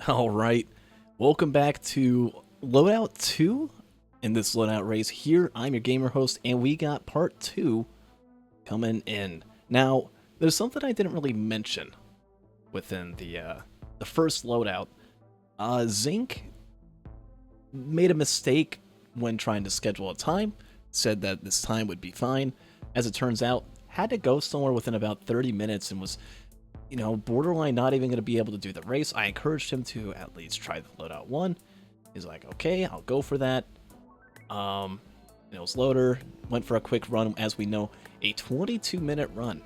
All right, welcome back to Loadout 2. In this loadout race here, I'm your gamer host, and we got part 2 coming in. Now, there's something I didn't really mention within the first loadout. Zinc made a mistake when trying to schedule a time, said that this time would be fine. As it turns out, had to go somewhere within about 30 minutes and was borderline not even going to be able to do the race. I encouraged him to at least try the loadout 1. He's like, okay, I'll go for that. Nils Loader went for a quick run, as we know, a 22-minute run.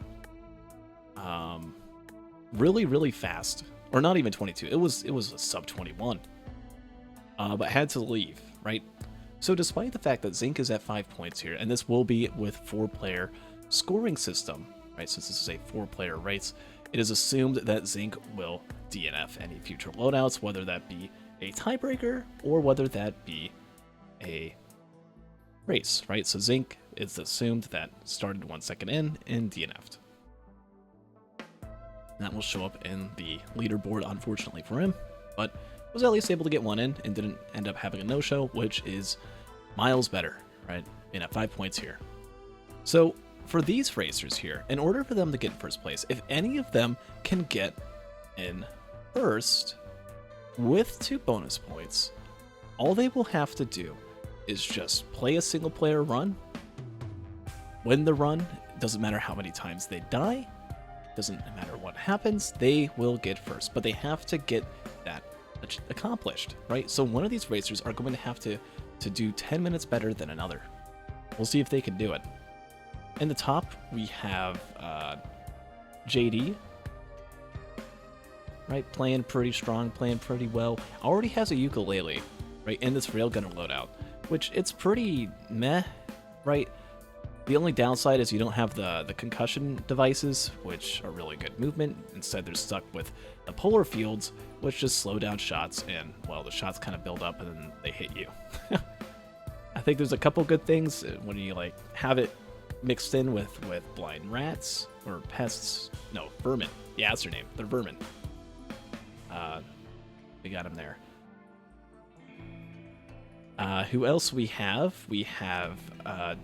Really fast. Or not even 22. It was a sub 21. But had to leave, right? So despite the fact that Zinc is at 5 points here, and this will be with 4-player scoring system, right? Since this is a 4-player race, it is assumed that Zinc will DNF any future loadouts, whether that be a tiebreaker or whether that be a race, right? So Zinc is assumed that started 1 second in and DNF'd. That will show up in the leaderboard, unfortunately for him, but was at least able to get one in and didn't end up having a no-show, which is miles better, right? And at 5 points here. So for these racers here, in order for them to get in first place, if any of them can get in first with 2 bonus points, all they will have to do is just play a single player run, win the run. It doesn't matter how many times they die, doesn't matter what happens, they will get first, but they have to get that accomplished, right? So one of these racers are going to have to do 10 minutes better than another. We'll see if they can do it. In the top, we have JD, right? Playing pretty strong, playing pretty well. Already has a ukulele, right? In this railgunner loadout, which it's pretty meh, right? The only downside is you don't have the concussion devices, which are really good movement. Instead, they're stuck with the polar fields, which just slow down shots, and, well, the shots kind of build up and then they hit you. I think there's a couple good things when you, like, have it mixed in with blind rats or pests. No, vermin. Yeah, that's their name. They're vermin. We got them there. Who else we have? We have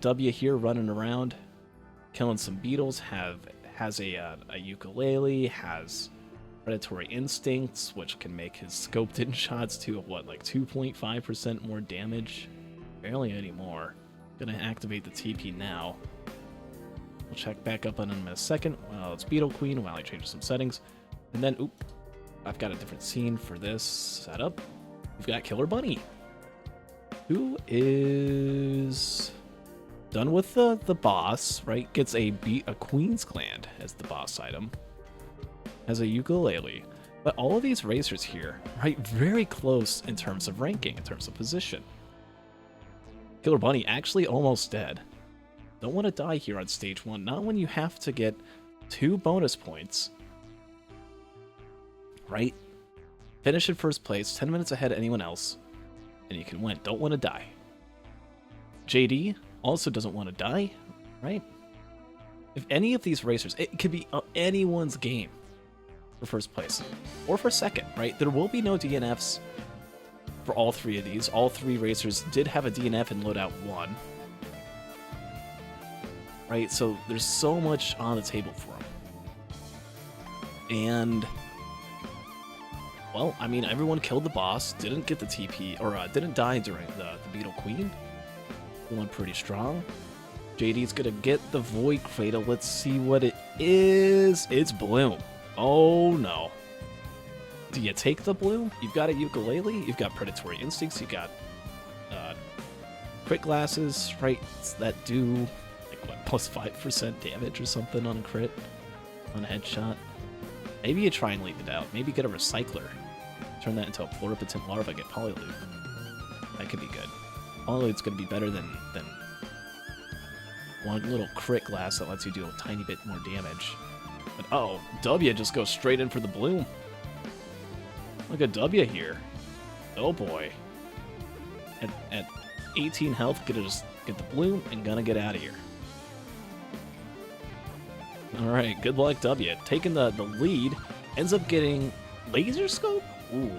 W here running around, killing some beetles. Has a ukulele. Has predatory instincts, which can make his scoped in shots to what, like 2.5% more damage. Barely any more. Gonna activate the TP now. We'll check back up on him in a second. Well, it's Beetle Queen while I change some settings. And then, oop, I've got a different scene for this setup. We've got Killer Bunny, who is done with the boss, right? Gets a Queen's Gland as the boss item. Has a ukulele. But all of these racers here, right, very close in terms of ranking, in terms of position. Killer Bunny actually almost dead. Don't want to die here on stage 1, not when you have to get 2 bonus points, right? Finish in first place, 10 minutes ahead of anyone else, and you can win. Don't want to die. JD also doesn't want to die, right? If any of these racers, it could be anyone's game for first place or for second, right? There will be no DNFs for all 3 of these. All 3 racers did have a DNF in loadout 1. Right, so there's so much on the table for him. And, well, I mean, everyone killed the boss, didn't get the TP, or didn't die during the Beetle Queen. Feeling pretty strong. JD's gonna get the Void Cradle. Let's see what it is. It's Bloom. Oh, no. Do you take the Bloom? You've got a ukulele, you've got predatory instincts, you got quick glasses, right, that do plus 5% damage or something on a crit, on a headshot. Maybe you try and leave it out. Maybe get a recycler. Turn that into a pluripotent larva, get Polyloot. That could be good. Polyloot's going to be better than one little crit glass that lets you do a tiny bit more damage. But oh, W just goes straight in for the Bloom. Look at W here. Oh boy. At 18 health, gonna just get the Bloom and gonna get out of here. Alright, good luck W. Taking the lead, ends up getting laser scope? Ooh,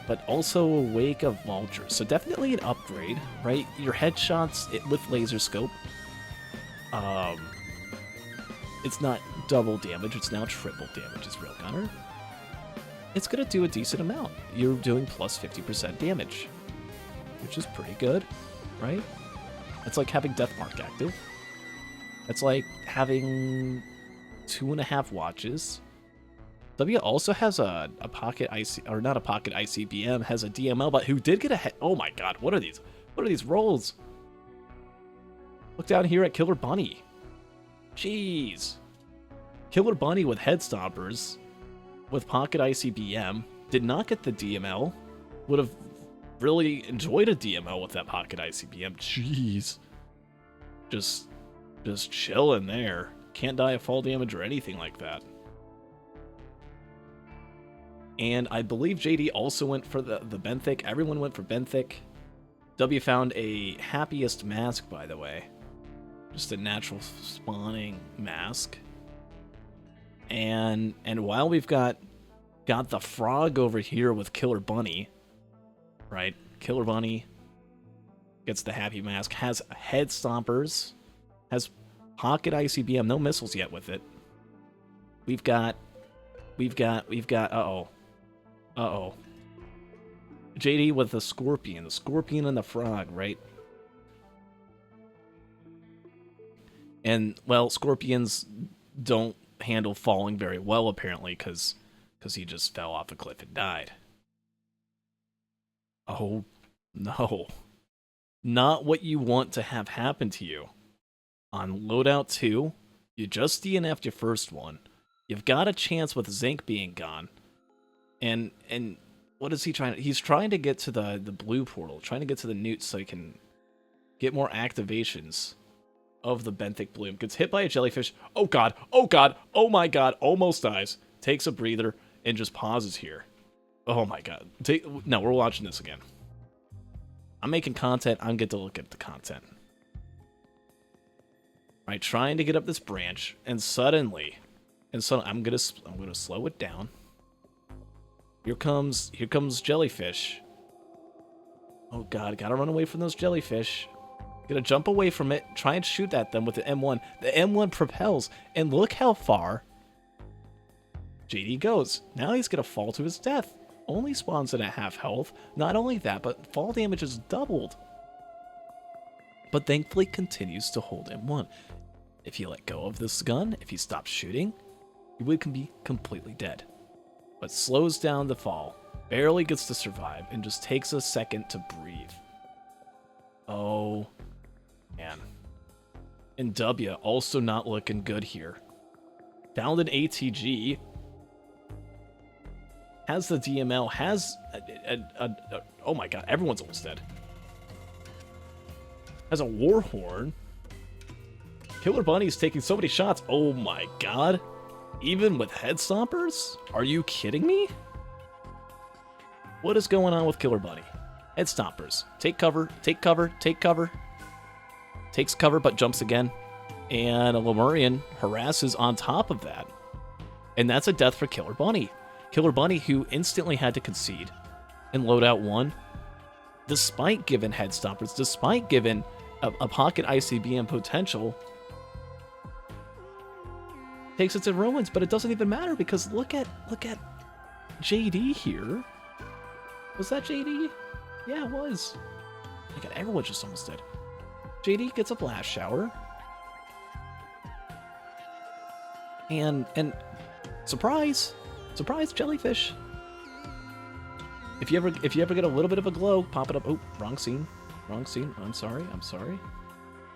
but also a wake of vultures. So definitely an upgrade, right? Your headshots with laser scope. It's not double damage, it's now triple damage as Railgunner. It's gonna do a decent amount. You're doing plus 50% damage, which is pretty good, right? It's like having Deathmark active. It's like having 2.5 watches. W also has a pocket IC, or not a pocket ICBM, has a DML, but who did get a head. Oh my god, what are these? What are these rolls? Look down here at Killer Bunny. Jeez. Killer Bunny with head stompers, with pocket ICBM, did not get the DML. Would have really enjoyed a DML with that pocket ICBM. Jeez. Just chilling there. Can't die of fall damage or anything like that. And I believe JD also went for the Benthic. Everyone went for Benthic. W found a happiest mask, by the way. Just a natural spawning mask. And while we've got the frog over here with Killer Bunny, right? Killer Bunny gets the happy mask, has head stompers, has pocket ICBM, no missiles yet with it. We've got uh-oh. JD with the scorpion and the frog, right? And, well, scorpions don't handle falling very well, apparently, because he just fell off a cliff and died. Oh, no. Not what you want to have happen to you. On Loadout 2, you just DNF'd your first one. You've got a chance with Zinc being gone. And what is he trying to... He's trying to get to the blue portal, trying to get to the newt so he can get more activations of the Benthic Bloom. Gets hit by a jellyfish. Oh god, oh my god, almost dies. Takes a breather and just pauses here. Oh my god. No, we're watching this again. I'm making content, I'm getting to look at the content. Right, trying to get up this branch, and suddenly I'm gonna slow it down. Here comes jellyfish. Oh god, gotta run away from those jellyfish. Gonna jump away from it, try and shoot at them with the M1. The M1 propels, and look how far JD goes. Now he's gonna fall to his death. Only spawns in at half health. Not only that, but fall damage is doubled. But thankfully continues to hold M1. If he let go of this gun, if he stops shooting, he would be completely dead. But slows down the fall, barely gets to survive, and just takes a second to breathe. Oh, man. And W also not looking good here. Found an ATG. Has the DML, has oh my god, everyone's almost dead. Has a Warhorn. Killer Bunny's taking so many shots. Oh my god. Even with head stompers? Are you kidding me? What is going on with Killer Bunny? Head stompers. Take cover, take cover, take cover. Takes cover but jumps again. And a Lemurian harasses on top of that. And that's a death for Killer Bunny. Killer Bunny, who instantly had to concede in Loadout 1, despite given head stompers, despite given a pocket ICBM potential, takes it to ruins, but it doesn't even matter because look at JD here. Was that JD? Yeah, it was. My god, everyone's just almost dead. JD gets a blast shower. And surprise jellyfish. If you ever get a little bit of a glow, pop it up. Oh, wrong scene. I'm sorry.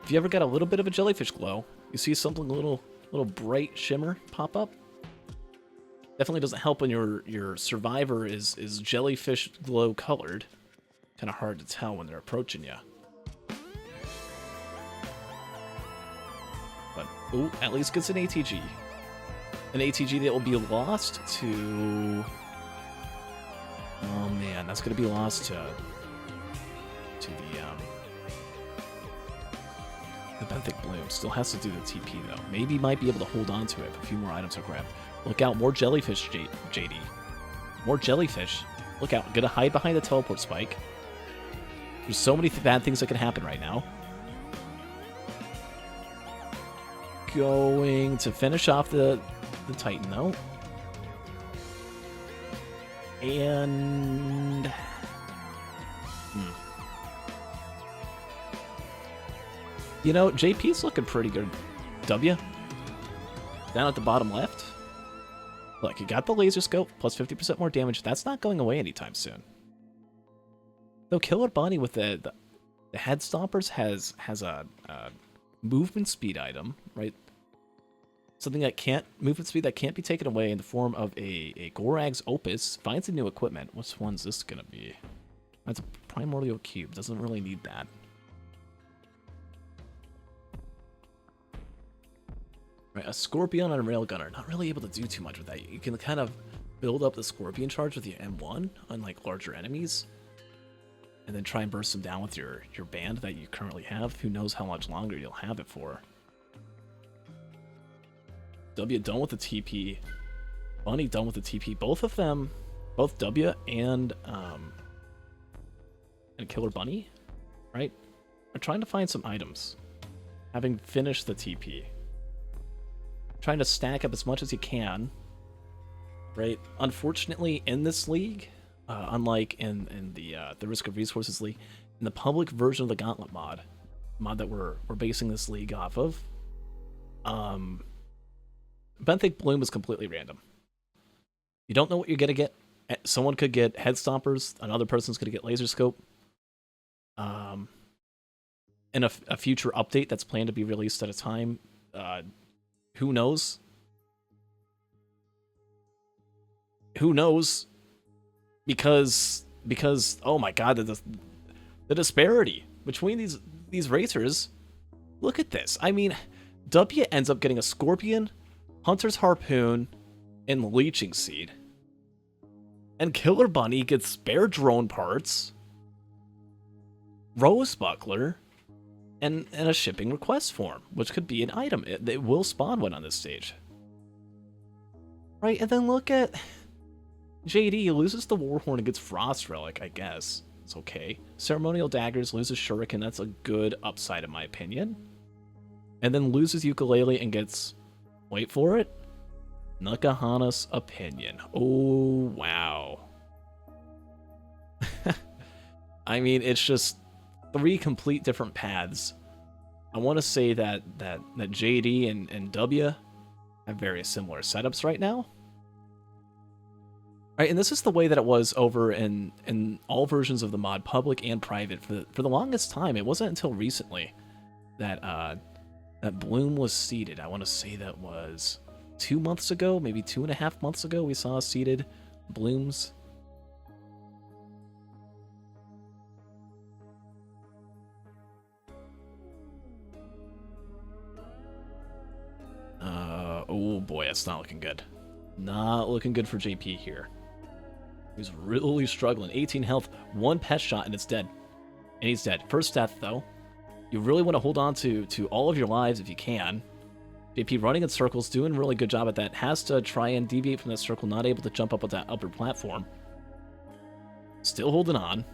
If you ever got a little bit of a jellyfish glow, you see something a little bright shimmer pop up. Definitely doesn't help when your survivor is jellyfish glow colored. Kind of hard to tell when they're approaching you. But ooh, at least gets an ATG. An ATG that will be lost to... Oh man, that's going to be lost to the Benthic Bloom. Still has to do the TP though. Maybe might be able to hold on to it if a few more items are grabbed. Look out, more jellyfish, JD. More jellyfish. Look out. Gonna hide behind the teleport spike. There's so many bad things that can happen right now. Going to finish off the Titan, though. And... You know, JP's looking pretty good. W. Down at the bottom left. Look, you got the laser scope, plus 50% more damage. That's not going away anytime soon. Though Killer Bunny with the head stompers has a movement speed item, right? Something that movement speed that can't be taken away in the form of a Gorag's Opus. Finds a new equipment. Which one's this gonna be? That's a Primordial Cube. Doesn't really need that. Right, a Scorpion on a Railgunner. Not really able to do too much with that. You can kind of build up the Scorpion charge with your M1 on like larger enemies. And then try and burst them down with your band that you currently have. Who knows how much longer you'll have it for. W done with the TP. Bunny done with the TP. Both of them, both W and Killer Bunny, right, are trying to find some items. Having finished the TP. Trying to stack up as much as you can, right? Unfortunately, in this league, unlike in the Risk of Resources League, in the public version of the Gauntlet mod that we're basing this league off of, Benthic Bloom is completely random. You don't know what you're gonna get. Someone could get head stompers, another person's gonna get laser scope. In a future update that's planned to be released at a time, who knows? Who knows? Because oh my god, the disparity between these racers. Look at this. I mean, W ends up getting a Scorpion, Hunter's Harpoon, and Leeching Seed. And Killer Bunny gets spare drone parts, Rose Buckler, and a shipping request form, which could be an item. It will spawn one on this stage. Right, and then look at JD loses the Warhorn and gets Frost Relic, I guess. It's okay. Ceremonial Daggers, loses Shuriken, that's a good upside in my opinion. And then loses Ukulele and gets, wait for it, Nakahana's Opinion. Oh, wow. I mean, it's just 3 complete different paths. I want to say that JD and W have very similar setups right now. Right, and this is the way that it was over in all versions of the mod, public and private. For the longest time, it wasn't until recently that that Bloom was seeded. I want to say that was 2 months ago, maybe 2.5 months ago, we saw seeded Blooms. Oh boy, it's not looking good. Not looking good for JP here. He's really struggling. 18 health, 1 pest shot, and it's dead. And he's dead. First death, though. You really want to hold on to all of your lives if you can. JP running in circles, doing a really good job at that. Has to try and deviate from that circle, not able to jump up with that upper platform. Still holding on.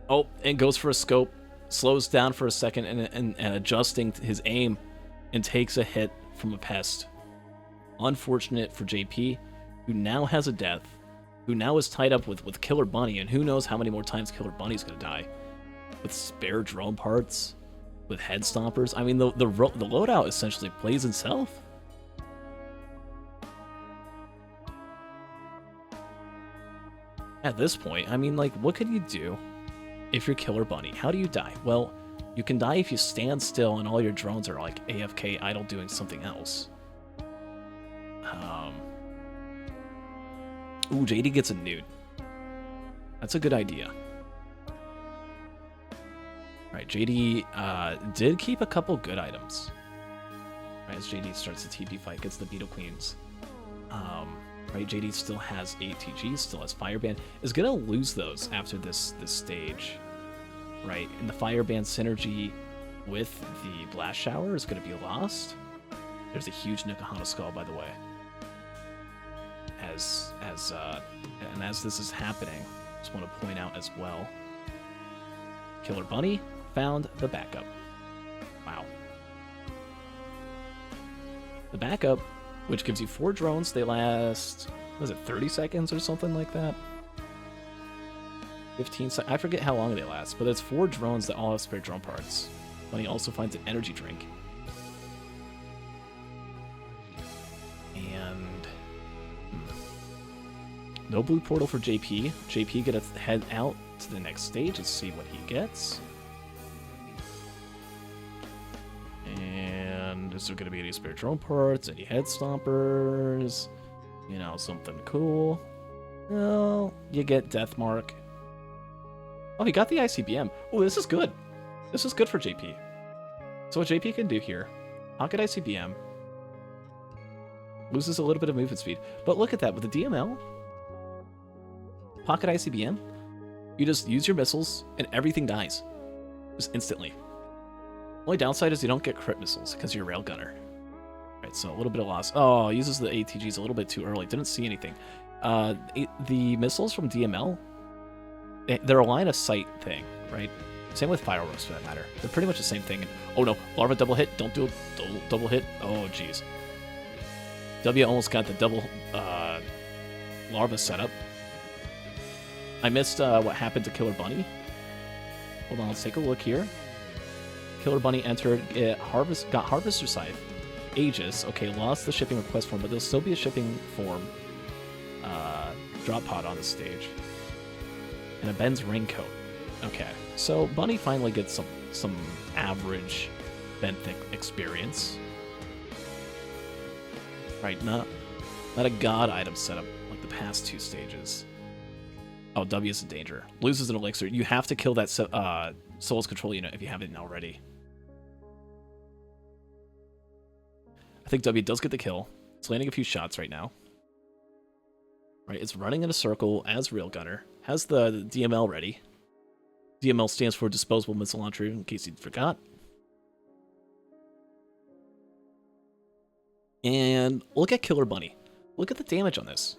Oh, and goes for a scope. Slows down for a second and adjusting his aim. And takes a hit from a pest. Unfortunate for JP, who now has a death. Who now is tied up with Killer Bunny, and who knows how many more times Killer Bunny's gonna die. With spare drone parts, with head stompers. I mean, the loadout essentially plays itself. At this point, I mean, like, what can you do if you're Killer Bunny? How do you die? Well, you can die if you stand still and all your drones are, like, AFK idle doing something else. Ooh, JD gets a nude. That's a good idea. Right, JD did keep a couple good items. Right, as JD starts the TP fight, gets the Beetle Queens. Right, JD still has ATGs, still has Fireband. Is gonna lose those after this stage. Right, and the Fireband synergy with the Blast Shower is gonna be lost. There's a huge Nakahana Skull, by the way. as this is happening, just want to point out as well, Killer Bunny found the backup. Wow. The backup, which gives you 4 drones, they last, was it 30 seconds or something like that? 15 seconds, I forget how long they last, but it's 4 drones that all have spare drone parts. Bunny also finds an energy drink. And no blue portal for JP. JP gonna head out to the next stage and see what he gets. And is there gonna be any spare drone parts? Any head stompers? You know, something cool. Well, you get Death Mark. Oh, he got the ICBM. Oh, this is good. This is good for JP. So what JP can do here, pocket ICBM, loses a little bit of movement speed. But look at that, with the DML, pocket ICBM, you just use your missiles and everything dies. Just instantly. Only downside is you don't get crit missiles because you're a railgunner. Right, so a little bit of loss. Oh, uses the ATGs a little bit too early. Didn't see anything. The missiles from DML, they're a line of sight thing, right? Same with fireworks for that matter. They're pretty much the same thing. And, oh no, Larva double hit. Don't do a double hit. Oh jeez. W almost got the double Larva setup. I missed what happened to Killer Bunny. Hold on, let's take a look here. Killer Bunny entered, got Harvester Scythe. Aegis, okay, lost the shipping request form, but there'll still be a shipping form drop pod on the stage. And a Ben's Raincoat. Okay, so Bunny finally gets some average Benthic experience. Right, not a god item setup like the past 2 stages. Oh, W is in danger. Loses an elixir. You have to kill that Soul's Control unit if you haven't already. I think W does get the kill. It's landing a few shots right now. Right, it's running in a circle as Railgunner. Has the DML ready. DML stands for Disposable Missile Launcher, in case you forgot. And look at Killer Bunny. Look at the damage on this.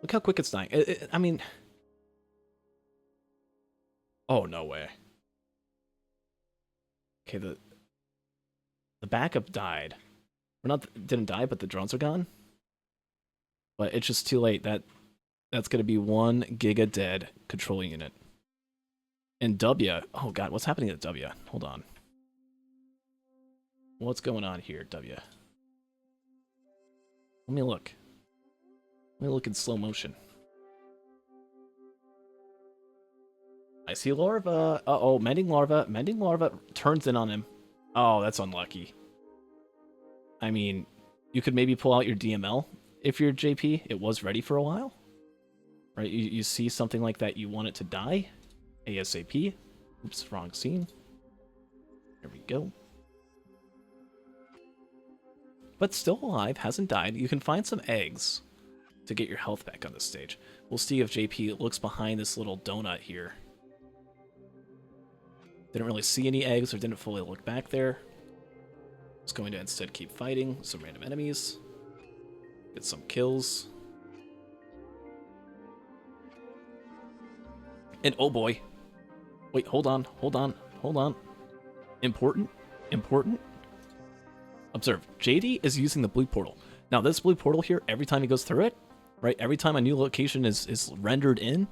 Look how quick it's dying. I mean... Oh, no way. Okay, the backup died. Or not, didn't die, but the drones are gone. But it's just too late. That's going to be 1 giga dead control unit. And W... Oh, God, what's happening to W? Hold on. What's going on here, W? Let me look. Let me look in slow motion. I see Larva. Uh-oh, Mending Larva. Mending Larva turns in on him. Oh, that's unlucky. I mean, you could maybe pull out your DML if you're JP. It was ready for a while. Right, you see something like that, you want it to die. ASAP. Oops, wrong scene. There we go. But still alive, hasn't died. You can find some eggs to get your health back on this stage. We'll see if JP looks behind this little donut here. Didn't really see any eggs or didn't fully look back there. It's going to instead keep fighting some random enemies. Get some kills. And oh boy. Wait, hold on. Important. Observe, JD is using the blue portal. Now this blue portal here, every time he goes through it, right, every time a new location is rendered in,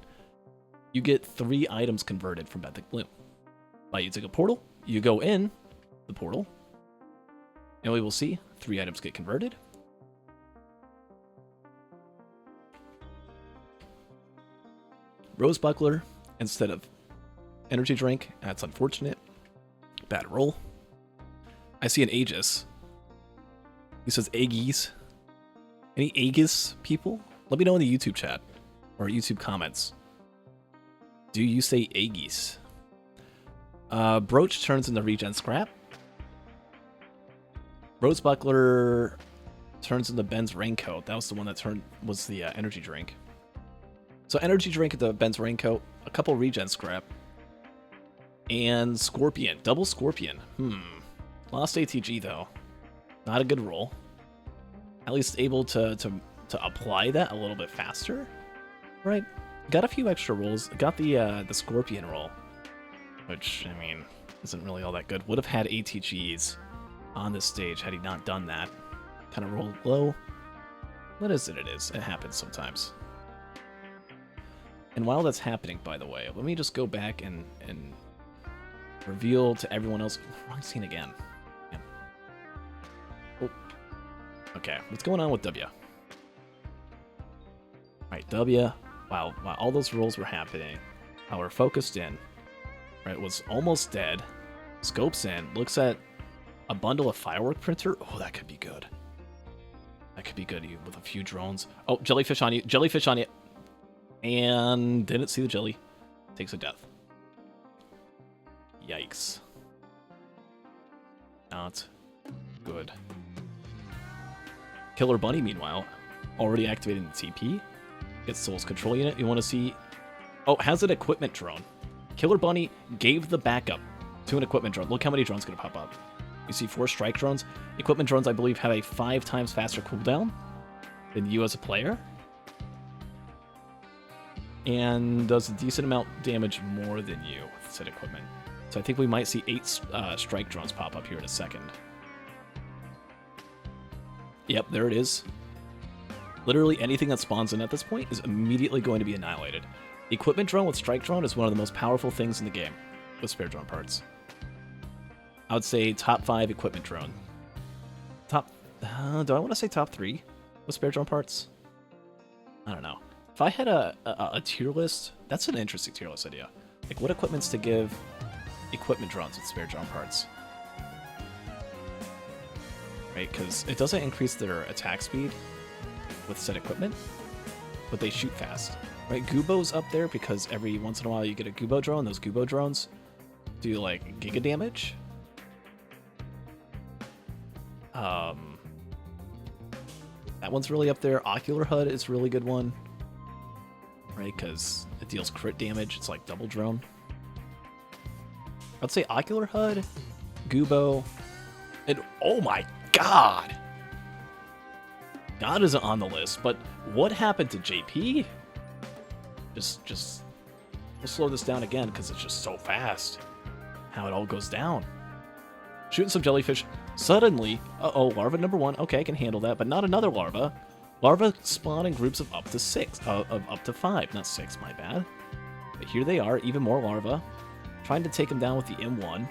you get 3 items converted from Benthic Bloom. By using a portal, you go in the portal, and we will see 3 items get converted. Rose Buckler instead of energy drink. That's unfortunate. Bad roll. I see an Aegis. He says Aegis. Any Aegis people? Let me know in the YouTube chat or YouTube comments. Do you say Aegis? Brooch turns into regen scrap. Rose Buckler turns into Ben's Raincoat. That was the one that was the energy drink. So energy drink into Ben's Raincoat, a couple regen scrap, and Scorpion, double Scorpion. Lost ATG though. Not a good roll. at least able to apply that a little bit faster, right? Got a few extra rolls. Got the Scorpion roll, which, I mean, isn't really all that good. Would have had ATGs on this stage had he not done that. Kind of rolled low. What is it? It is. It happens sometimes. And while that's happening, by the way, let me just go back and reveal to everyone else. Wrong scene again. Yeah. Oh. Okay, what's going on with W? Alright, W, while all those rolls were happening, while we're focused in, right, was almost dead, scopes in, looks at a bundle of firework printer. Oh, that could be good. That could be good with a few drones. Oh, jellyfish on you, jellyfish on you. And didn't see the jelly. Takes a death. Yikes. Not good. Killer Bunny, meanwhile, already activating the TP. Gets Soul's control unit. You want to see... Oh, has an equipment drone. Killer Bunny gave the backup to an equipment drone. Look how many drones going to pop up. You see 4 strike drones. Equipment drones, I believe, have a 5 times faster cooldown than you as a player. And does a decent amount damage more than you with said equipment. So I think we might see 8 strike drones pop up here in a second. Yep, there it is. Literally anything that spawns in at this point is immediately going to be annihilated. Equipment drone with strike drone is one of the most powerful things in the game with spare drone parts. I would say top 5 equipment drone. Top... do I want to say top 3 with spare drone parts? I don't know. If I had a tier list, that's an interesting tier list idea. Like, what equipments to give equipment drones with spare drone parts? Right, because it doesn't increase their attack speed with said equipment, but they shoot fast. Right, Gubo's up there because every once in a while you get a Gubo drone. Those Gubo drones do, like, giga damage. That one's really up there. Ocular HUD is a really good one. Right, because it deals crit damage. It's like double drone. I'd say Ocular HUD, Gubo, and oh my god! God isn't on the list, but what happened to JP? Just we'll slow this down again because it's just so fast. How it all goes down. Shooting some jellyfish. Suddenly, uh-oh, larva number 1. Okay, I can handle that, but not another larva. Larva spawn in groups of up to 6, of up to 5, not 6, my bad. But here they are, even more larva, trying to take him down with the M1.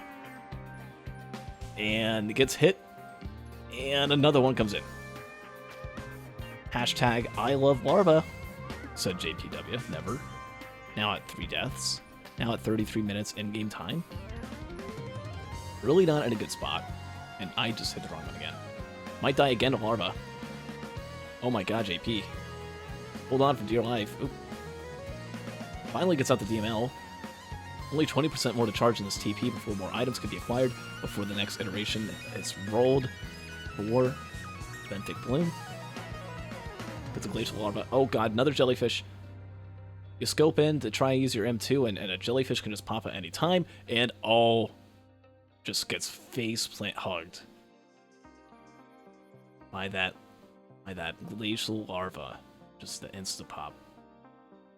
And it gets hit, and another one comes in. Hashtag I love larva, said JPW, never. Now at 3 deaths, now at 33 minutes in-game time. Really not in a good spot, and I just hit the wrong one again. Might die again to larva. Oh my god, JP. Hold on for dear life. Oop. Finally gets out the DML. Only 20% more to charge in this TP before more items can be acquired, before the next iteration is rolled for Benthic Bloom. Gets a glacial larva. Oh god, another jellyfish. You scope in to try and use your M2, and a jellyfish can just pop at any time, and all just gets faceplant hugged by that glacial larva. Just the insta-pop.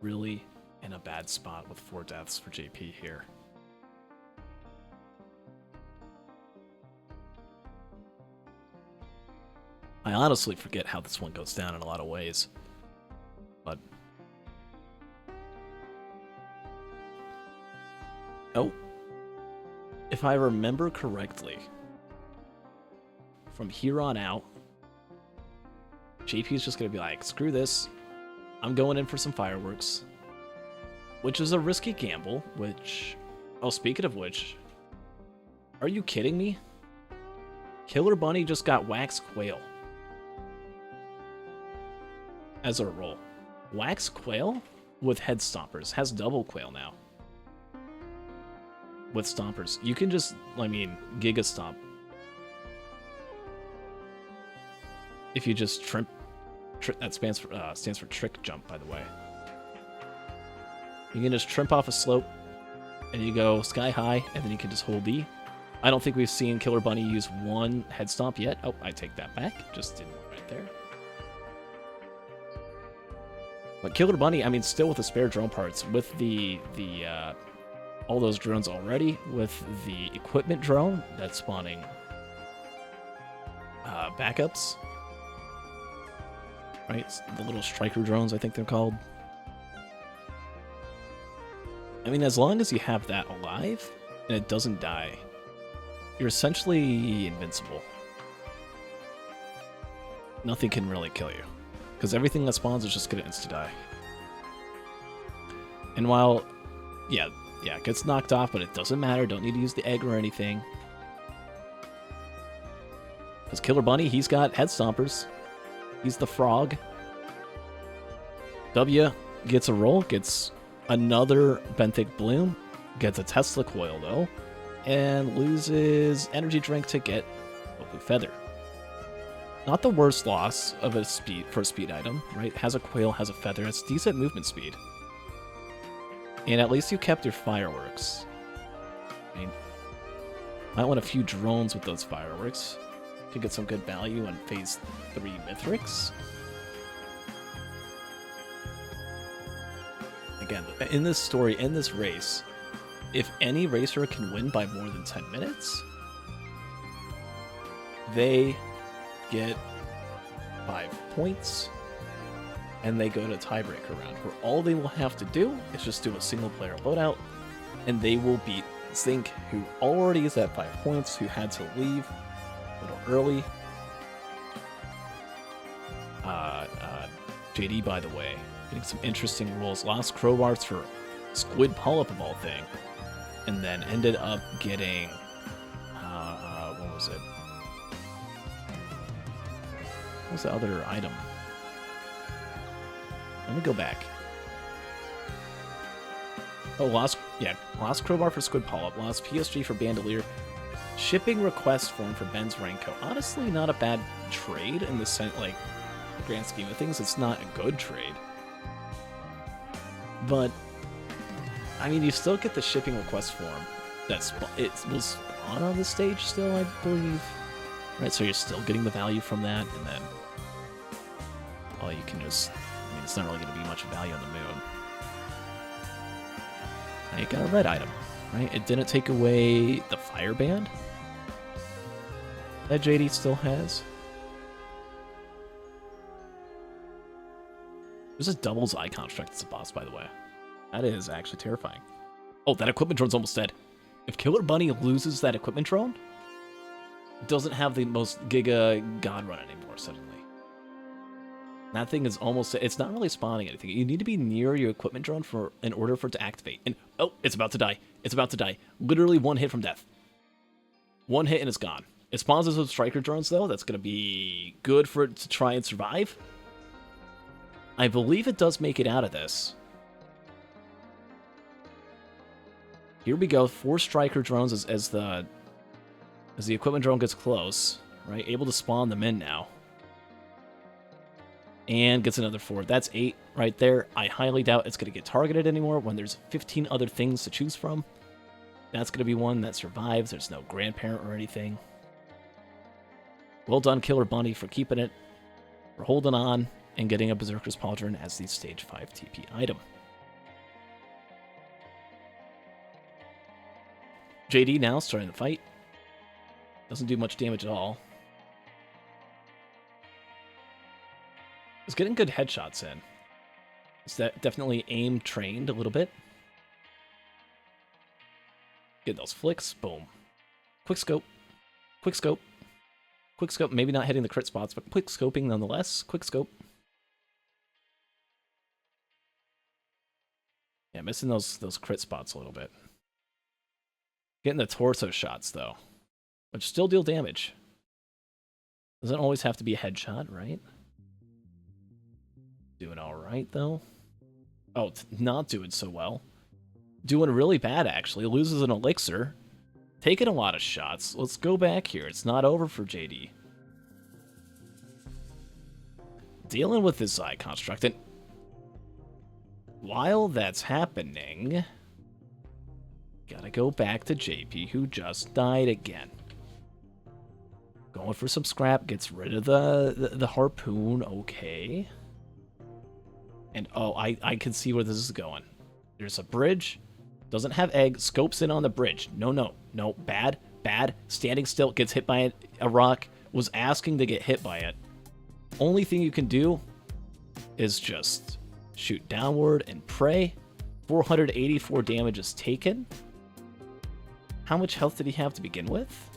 Really in a bad spot with 4 deaths for JP here. I honestly forget how this one goes down in a lot of ways. But... oh. If I remember correctly, from here on out, JP is just going to be like, screw this, I'm going in for some fireworks. Which is a risky gamble, which... oh, speaking of which, are you kidding me? Killer Bunny just got Wax Quail as a roll. Wax Quail with Head Stompers. Has double Quail now. With Stompers. You can just, I mean, Giga Stomp. If you just that stands for Trick Jump, by the way. You can just trimp off a slope, and you go sky high, and then you can just hold D. I don't think we've seen Killer Bunny use 1 Head Stomp yet. Oh, I take that back. Just didn't work right there. But Killer Bunny, I mean, still with the spare drone parts, with the all those drones already, with the equipment drone that's spawning backups, right? The little striker drones, I think they're called. I mean, as long as you have that alive and it doesn't die, you're essentially invincible. Nothing can really kill you, because everything that spawns is just gonna insta-die. And while, yeah, it gets knocked off, but it doesn't matter. Don't need to use the egg or anything. Because Killer Bunny, he's got head stompers. He's the frog. W gets a roll, gets another Benthic Bloom, gets a Tesla coil though, and loses energy drink to get Oakley Feather. Not the worst loss of a speed for a speed item, right? Has a coil, has a feather, it's decent movement speed. And at least you kept your fireworks. I mean, might want a few drones with those fireworks. Could get some good value on phase 3 Mithrix. Again, in this story, in this race, if any racer can win by more than 10 minutes, they get 5 points, and they go to tiebreaker round, where all they will have to do is just do a single player loadout, and they will beat Zinc, who already is at 5 points, who had to leave a little early. JD, by the way, getting some interesting rules. Lost crowbars for Squid Polyp of all thing, and then ended up getting what was it? What was the other item? Let me go back. Oh, lost crowbar for Squid Polyp, lost PSG for Bandolier, shipping request form for Ben's Raincoat. Honestly, not a bad trade in the sense, like, the grand scheme of things. It's not a good trade, but I mean, you still get the shipping request form. It will spawn on the stage still, I believe. Right, so you're still getting the value from that, and then you can just, I mean, it's not really going to be much value on the moon. Now you got a red item, right? It didn't take away the fire band that JD still has. There's a doubles eye construct as a boss, by the way. That is actually terrifying. Oh, that equipment drone's almost dead. If Killer Bunny loses that equipment drone, it doesn't have the most giga god run anymore suddenly. That thing is almost, it's not really spawning anything. You need to be near your equipment drone in order for it to activate. And oh, it's about to die. It's about to die. Literally one hit from death. One hit and it's gone. It spawns as those striker drones though. That's going to be good for it to try and survive. I believe it does make it out of this. Here we go. 4 striker drones as the equipment drone gets close, right? Able to spawn them in now. And gets another 4. That's 8 right there. I highly doubt it's going to get targeted anymore when there's 15 other things to choose from. That's going to be one that survives. There's no grandparent or anything. Well done, Killer Bunny, for keeping it, for holding on, and getting a Berserker's Pauldron as the Stage 5 TP item. JD now starting the fight. Doesn't do much damage at all. He's getting good headshots in. Is that definitely aim trained a little bit? Get those flicks. Boom. Quick scope. Quick scope. Quick scope. Maybe not hitting the crit spots, but quick scoping nonetheless. Quick scope. Yeah, missing those crit spots a little bit. Getting the torso shots, though, which still deal damage. Doesn't always have to be a headshot, right? Doing alright, though. Oh, it's not doing so well. Doing really bad, actually. Loses an elixir. Taking a lot of shots. Let's go back here. It's not over for JD. Dealing with this eye construct. And while that's happening, gotta go back to JP, who just died again. Going for some scrap. Gets rid of the harpoon. Okay. And oh, I can see where this is going. There's a bridge. Doesn't have egg. Scopes in on the bridge. No. Bad. Standing still. Gets hit by a rock. Was asking to get hit by it. Only thing you can do is just shoot downward and pray. 484 damage is taken. How much health did he have to begin with?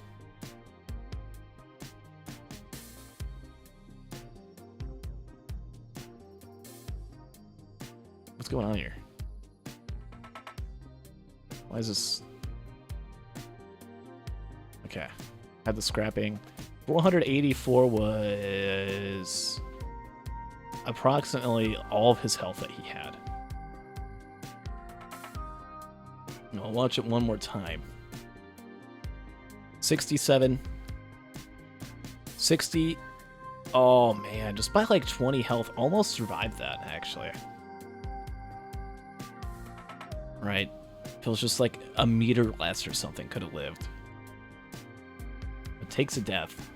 What's going on here? Why is this? Okay. Had the scrapping. 484 was approximately all of his health that he had. I'll watch it one more time. 67. 60. Oh man, just by like 20 health, almost survived that actually. Right? Feels just like a meter less or something could have lived. It takes a death.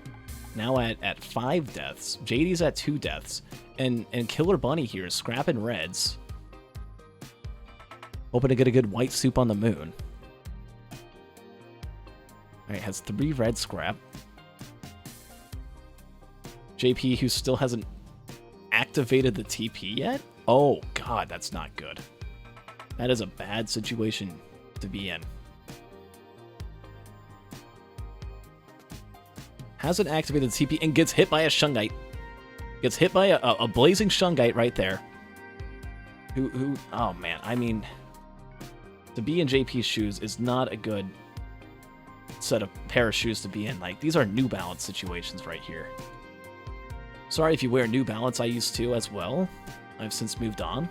Now at 5 deaths. JD's at 2 deaths. And Killer Bunny here is scrapping reds. Hoping to get a good white soup on the moon. Alright, has 3 red scrap. JP, who still hasn't activated the TP yet? Oh, God, that's not good. That is a bad situation to be in. Hasn't activated the TP and gets hit by a Shungite. Gets hit by a blazing Shungite right there. Who, oh man, I mean, to be in JP's shoes is not a good set of pair of shoes to be in. Like, these are New Balance situations right here. Sorry if you wear New Balance, I used to as well. I've since moved on.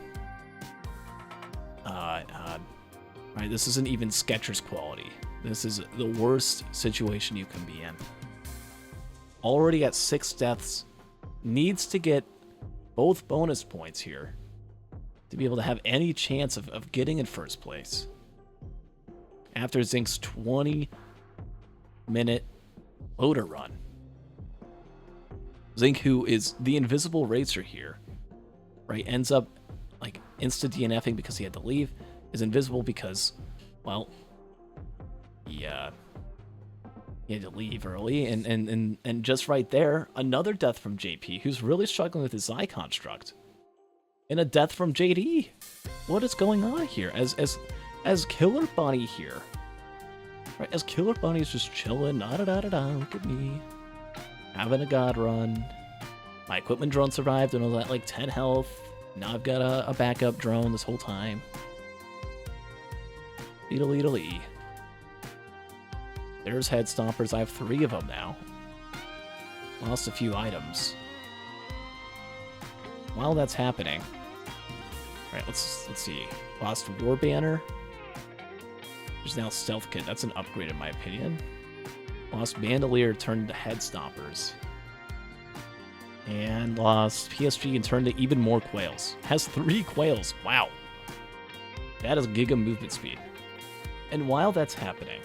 Right, this isn't even Skechers quality. This is the worst situation you can be in. Already at 6 deaths. Needs to get both bonus points here to be able to have any chance of getting in first place. After Zink's 20-minute loader run. Zinc, who is the invisible racer here, right, ends up like insta-DNFing because he had to leave, is invisible because, well, he had to leave early, and just right there, another death from JP, who's really struggling with his Zi construct. And a death from JD. What is going on here? As Killer Bunny here. Right, as Killer Bunny's just chilling, look at me. Having a god run. My equipment drone survived and I was at like 10 health. Now I've got a backup drone this whole time. Beedle-eedle-ee. There's head stompers. I have 3 of them now. Lost a few items. While that's happening, right? Let's see. Lost War Banner. There's now Stealth Kit. That's an upgrade in my opinion. Lost Bandolier, turned to head stompers. And lost PSG and turned to even more quails. Has 3 quails. Wow. That is giga movement speed. And while that's happening,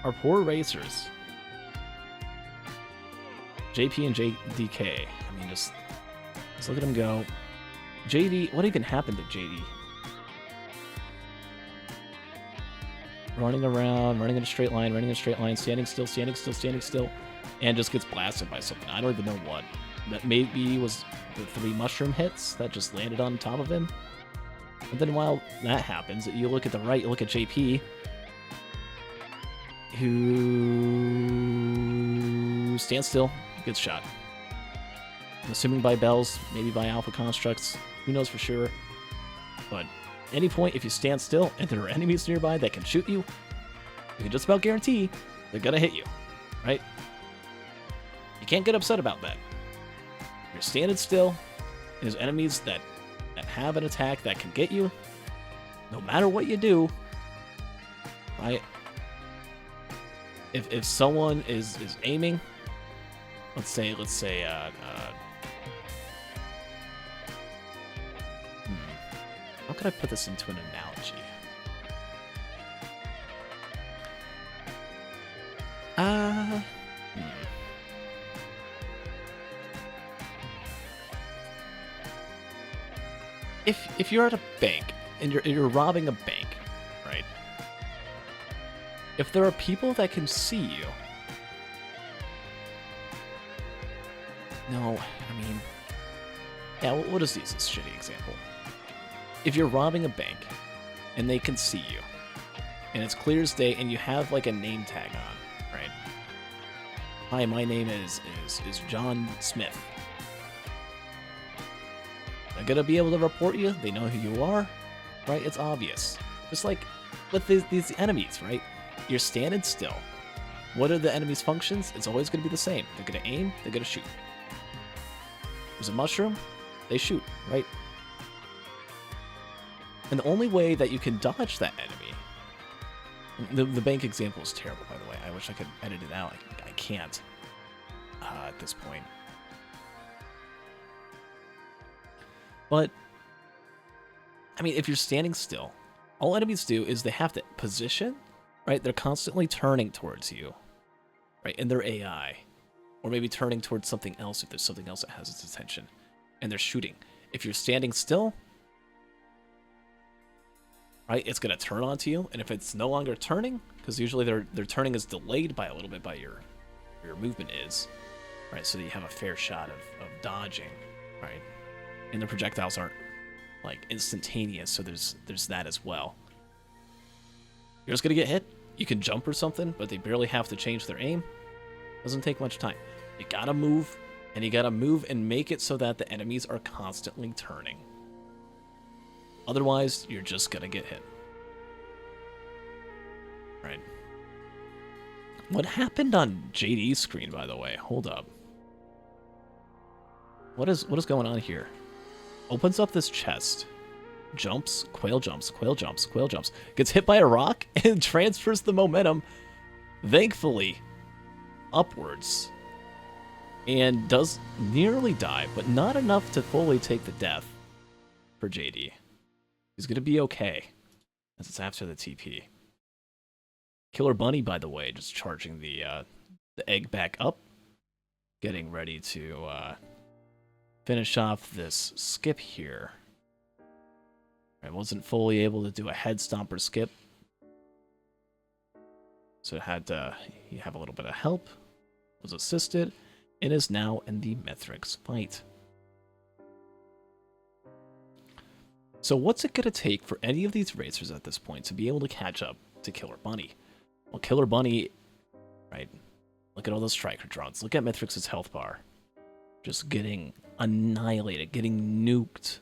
our poor racers, JP and JDK, I mean, just look at them go. JD, what even happened to JD? Running around, running in a straight line, standing still, and just gets blasted by something. I don't even know what. That maybe was the 3 mushroom hits that just landed on top of him. And then while that happens, you look at the right, you look at JP, who stands still, gets shot. I'm assuming by bells, maybe by alpha constructs, who knows for sure. But any point, if you stand still and there are enemies nearby that can shoot you, you can just about guarantee they're gonna hit you, right? You can't get upset about that. You're standing still, and there's enemies that have an attack that can get you, no matter what you do, right? If someone is aiming, let's say, how could I put this into an analogy? if you're at a bank and you're robbing a bank, right? If there are people that can see you, no, I mean, yeah, what is this shitty example? If you're robbing a bank and they can see you, and it's clear as day, and you have like a name tag on, right? Hi, my name is John Smith. They're gonna be able to report you. They know who you are, right? It's obvious. Just like with these enemies, right? You're standing still. What are the enemy's functions? It's always gonna be the same. They're gonna aim. They're gonna shoot. There's a mushroom. They shoot, right? And the only way that you can dodge that enemy... The bank example is terrible, by the way. I wish I could edit it out. I can't at this point. But, I mean, if you're standing still, all enemies do is they have to position, right? They're constantly turning towards you, right? In their AI. Or maybe turning towards something else if there's something else that has its attention. And they're shooting. If you're standing still, right, it's going to turn onto you. And if it's no longer turning, because usually their turning is delayed by a little bit by your movement is, right? So that you have a fair shot of dodging, right? And the projectiles aren't like instantaneous, so there's that as well. You're just gonna get hit. You can jump or something, but they barely have to change their aim. Doesn't take much time. You gotta move, and you gotta move and make it so that the enemies are constantly turning. Otherwise, you're just gonna get hit. Right. What happened on JD's screen, by the way? Hold up. What is going on here? Opens up this chest. Jumps, quail jumps, quail jumps, quail jumps. Gets hit by a rock and transfers the momentum, thankfully, upwards. And does nearly die, but not enough to fully take the death for JD. He's going to be okay, as it's after the TP. Killer Bunny, by the way, just charging the egg back up. Getting ready to finish off this skip here. I wasn't fully able to do a head stomper skip. So it had to have a little bit of help. Was assisted. It is now in the Mithrix fight. So what's it going to take for any of these racers at this point to be able to catch up to Killer Bunny? Well, Killer Bunny, right? Look at all those striker drones. Look at Mithrix's health bar. Just getting annihilated, getting nuked.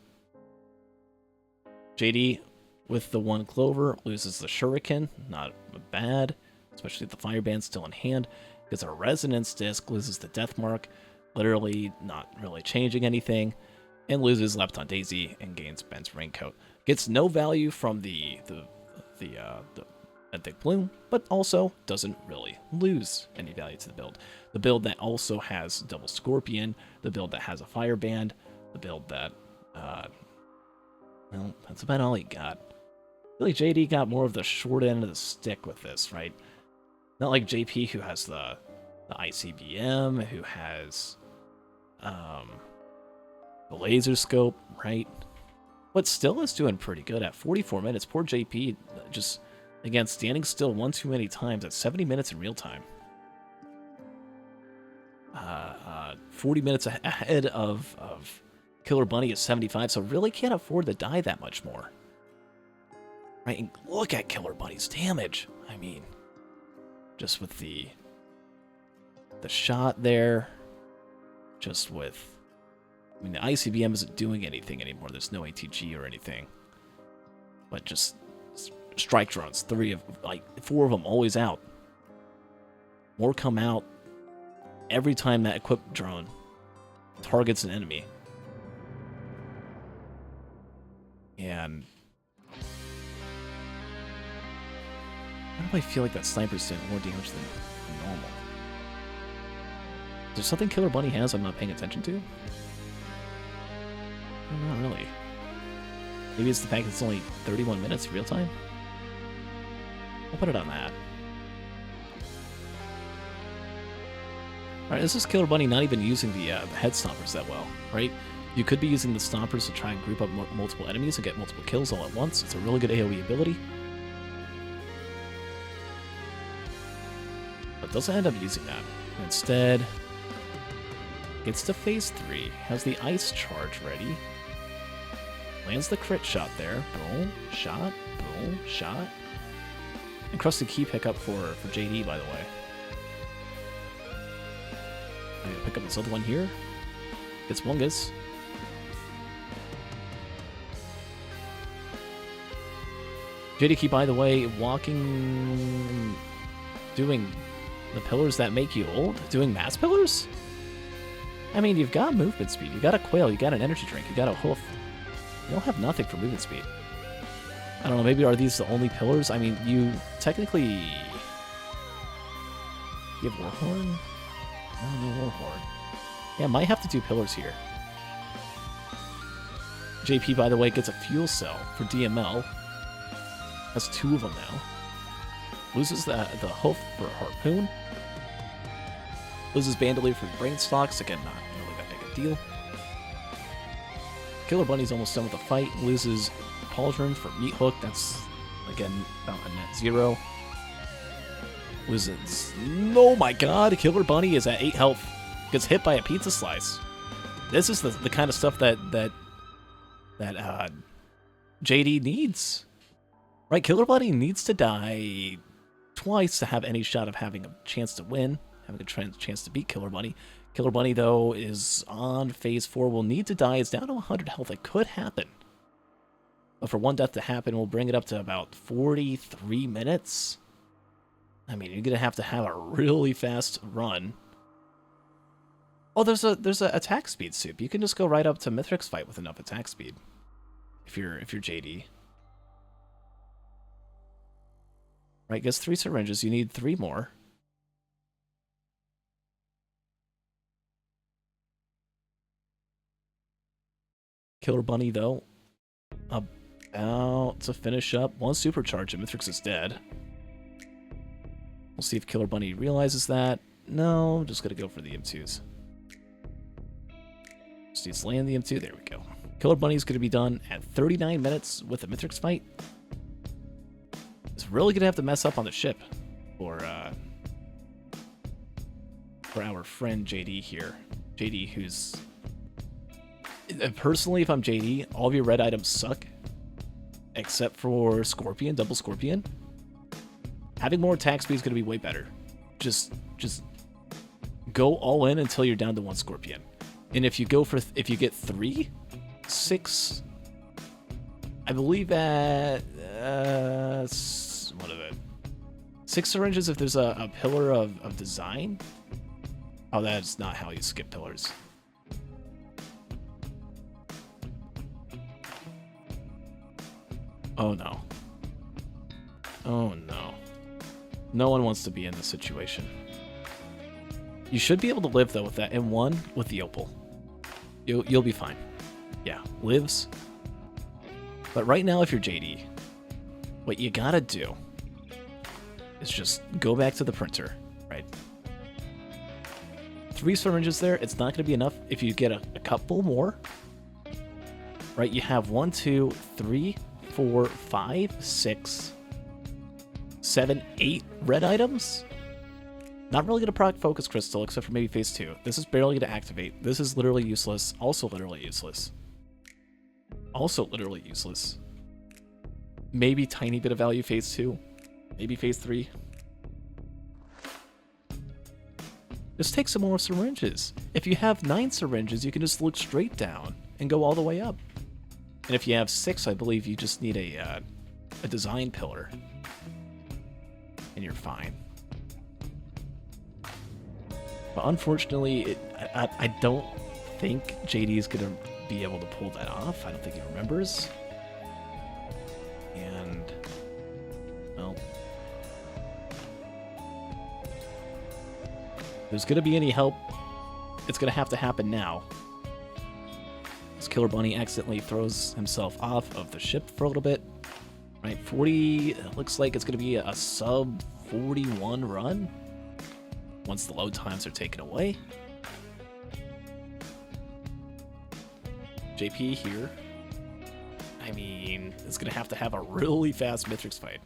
JD, with the one clover, loses the shuriken. Not bad, especially if the fireband's still in hand. Gets a resonance disc, loses the death mark. Literally not really changing anything. And loses left on Daisy and gains Ben's raincoat. Gets no value from the Benthic Bloom, but also doesn't really lose any value to the build. The build that also has double Scorpion, the build that has a Fireband, the build that, well, that's about all he got. Really, JD got more of the short end of the stick with this, right? Not like JP, who has the ICBM, who has the laser scope, right? But still is doing pretty good at 44 minutes. Poor JP just... Again, standing still one too many times at 70 minutes in real time. 40 minutes ahead of Killer Bunny is 75, so really can't afford to die that much more. Right, and look at Killer Bunny's damage. I mean, just with the shot there, just with... I mean, the ICBM isn't doing anything anymore. There's no ATG or anything. But just... strike drones, 4 of them always out. More come out every time that equipped drone targets an enemy. And why do I feel like that sniper's doing more damage than normal? Is there something Killer Bunny has I'm not paying attention to? Not really. Maybe it's the fact that it's only 31 minutes real time? I'll put it on that. Alright, this is Killer Bunny not even using the head stompers that well, right? You could be using the Stompers to try and group up multiple enemies and get multiple kills all at once. It's a really good AoE ability. But doesn't end up using that. Instead, gets to phase 3, has the ice charge ready, lands the crit shot there, boom, shot, encrusted key pickup for JD, by the way. I'm gonna pick up this other one here. Gets Wungus. JD key, by the way, walking, doing the pillars that make you old, doing mass pillars? I mean, you've got movement speed, you got a quail, you got an energy drink, you got a hoof. You don't have nothing for movement speed. I don't know, maybe are these the only pillars? I mean, you technically... You have Warhorn? I don't know, Warhorn. Yeah, might have to do pillars here. JP, by the way, gets a fuel cell for DML. Has 2 of them now. Loses the hoof for Harpoon. Loses Bandolier for Brain Stocks. Again, not really that big a deal. Killer Bunny's almost done with the fight. Loses Pauldron for Meat Hook. That's, again, about a net 0. Loses... Oh my god! Killer Bunny is at 8 health. Gets hit by a pizza slice. This is the kind of stuff that JD needs. Right, Killer Bunny needs to die twice to have any shot of having a chance to win, having a chance to beat Killer Bunny. Killer Bunny, though, is on phase 4, will need to die. It's down to 100 health. It could happen. But for one death to happen, we'll bring it up to about 43 minutes. I mean, you're going to have a really fast run. Oh, there's a attack speed soup. You can just go right up to Mithric's fight with enough attack speed. If you're JD. Right, gets 3 syringes. You need 3 more. Killer Bunny, though, about to finish up. 1 supercharge and Mithrix is dead. We'll see if Killer Bunny realizes that. No, I'm just going to go for the M2s. Just needs to land the M2. There we go. Killer Bunny is going to be done at 39 minutes with the Mithrix fight. It's really going to have to mess up on the ship for our friend JD here. JD, who's... Personally, if I'm JD, all of your red items suck. Except for Scorpion, Double Scorpion. Having more attack speed is going to be way better. Just go all in until you're down to 1 Scorpion. And if you get 3, 6... I believe at... what is it? 6 syringes if there's a pillar of design? Oh, that's not how you skip pillars. Oh no. Oh no. No one wants to be in this situation. You should be able to live though with that M1 with the Opal. You'll be fine. Yeah, lives. But right now if you're JD, what you gotta do is just go back to the printer, right? 3 syringes there, it's not gonna be enough. If you get a couple more, right, you have 1, 2, 3, 4, 5, 6, 7, 8 red items. Not really gonna proc Focus Crystal, except for maybe phase 2. This is barely gonna activate. This is literally useless. Also literally useless. Also literally useless. Maybe tiny bit of value phase 2. Maybe phase 3. Just take some more syringes. If you have 9 syringes, you can just look straight down and go all the way up. And if you have 6, I believe you just need a design pillar. And you're fine. But unfortunately, I don't think JD is going to be able to pull that off. I don't think he remembers. And, well, if there's going to be any help, it's going to have to happen now. This Killer Bunny accidentally throws himself off of the ship for a little bit. Right, 40, it looks like it's going to be a sub 41 run once the load times are taken away. JP here, I mean, it's going to have a really fast Mithrix fight.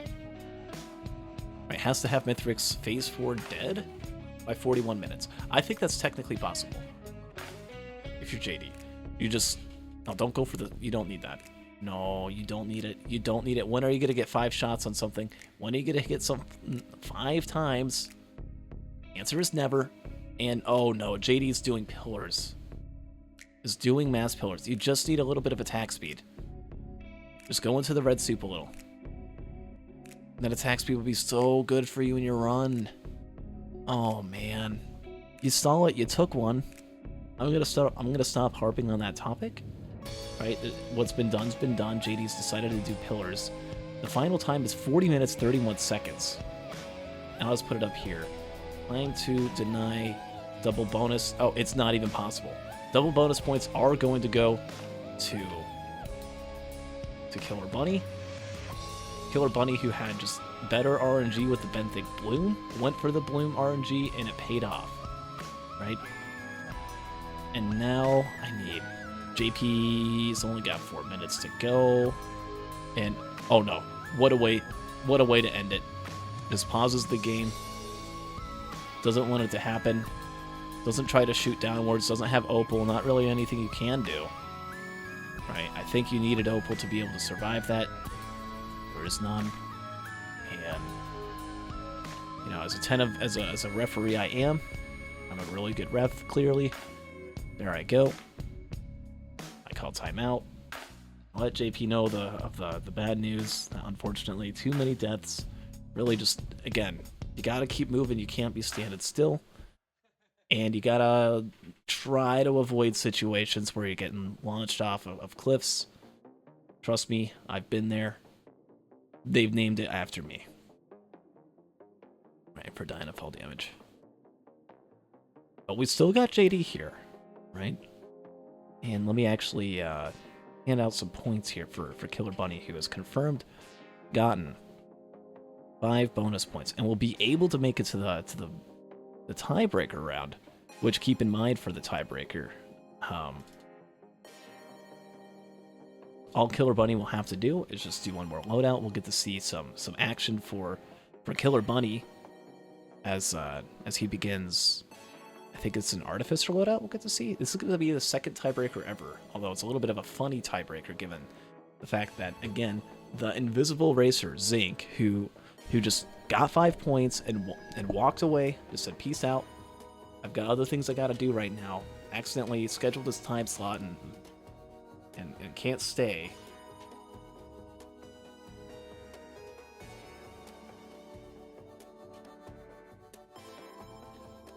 Right, has to have Mithrix phase 4 dead by 41 minutes. I think that's technically possible. If you're JD. You just... No, don't go for the... You don't need that. No, you don't need it. You don't need it. When are you going to get 5 shots on something? When are you going to get some 5 times? Answer is never. And, oh no, JD's doing pillars. Is doing mass pillars. You just need a little bit of attack speed. Just go into the red soup a little. That attack speed would be so good for you in your run. Oh man. You stall it, you took one. I'm gonna stop harping on that topic. Right? What's been done's been done. JD's decided to do pillars. The final time is 40 minutes 31 seconds. Now let's put it up here. Trying to deny double bonus. Oh, it's not even possible. Double bonus points are going to go to Killer Bunny. Killer Bunny, who had just better RNG with the Benthic Bloom, went for the Bloom RNG and it paid off, right? And now I need... JP's only got 4 minutes to go, and oh no, what a way to end it. Just pauses the game, doesn't want it to happen, doesn't try to shoot downwards, doesn't have Opal, not really anything you can do. Right, I think you needed Opal to be able to survive that. There is none. And you know, as a referee I am, I'm a really good ref, clearly. There I go. I call timeout. I'll let JP know the bad news. Unfortunately, too many deaths. Really just, again, you gotta keep moving, you can't be standing still. And you gotta try to avoid situations where you're getting launched off of cliffs. Trust me, I've been there. They've named it after me. Right, for dying of fall damage. But we still got JD here, right? And let me actually hand out some points here for Killer Bunny, who has confirmed gotten 5 bonus points and will be able to make it to the tiebreaker round, which, keep in mind, for the tiebreaker, all Killer Bunny will have to do is just do one more loadout. We'll get to see some action for Killer Bunny as he begins. I think it's an Artificer loadout we'll get to see. This is going to be the second tiebreaker ever, although it's a little bit of a funny tiebreaker given the fact that, again, the Invisible Racer, Zinc, who just got 5 points and walked away, just said, peace out. I've got other things I gotta do right now. Accidentally scheduled his time slot and can't stay.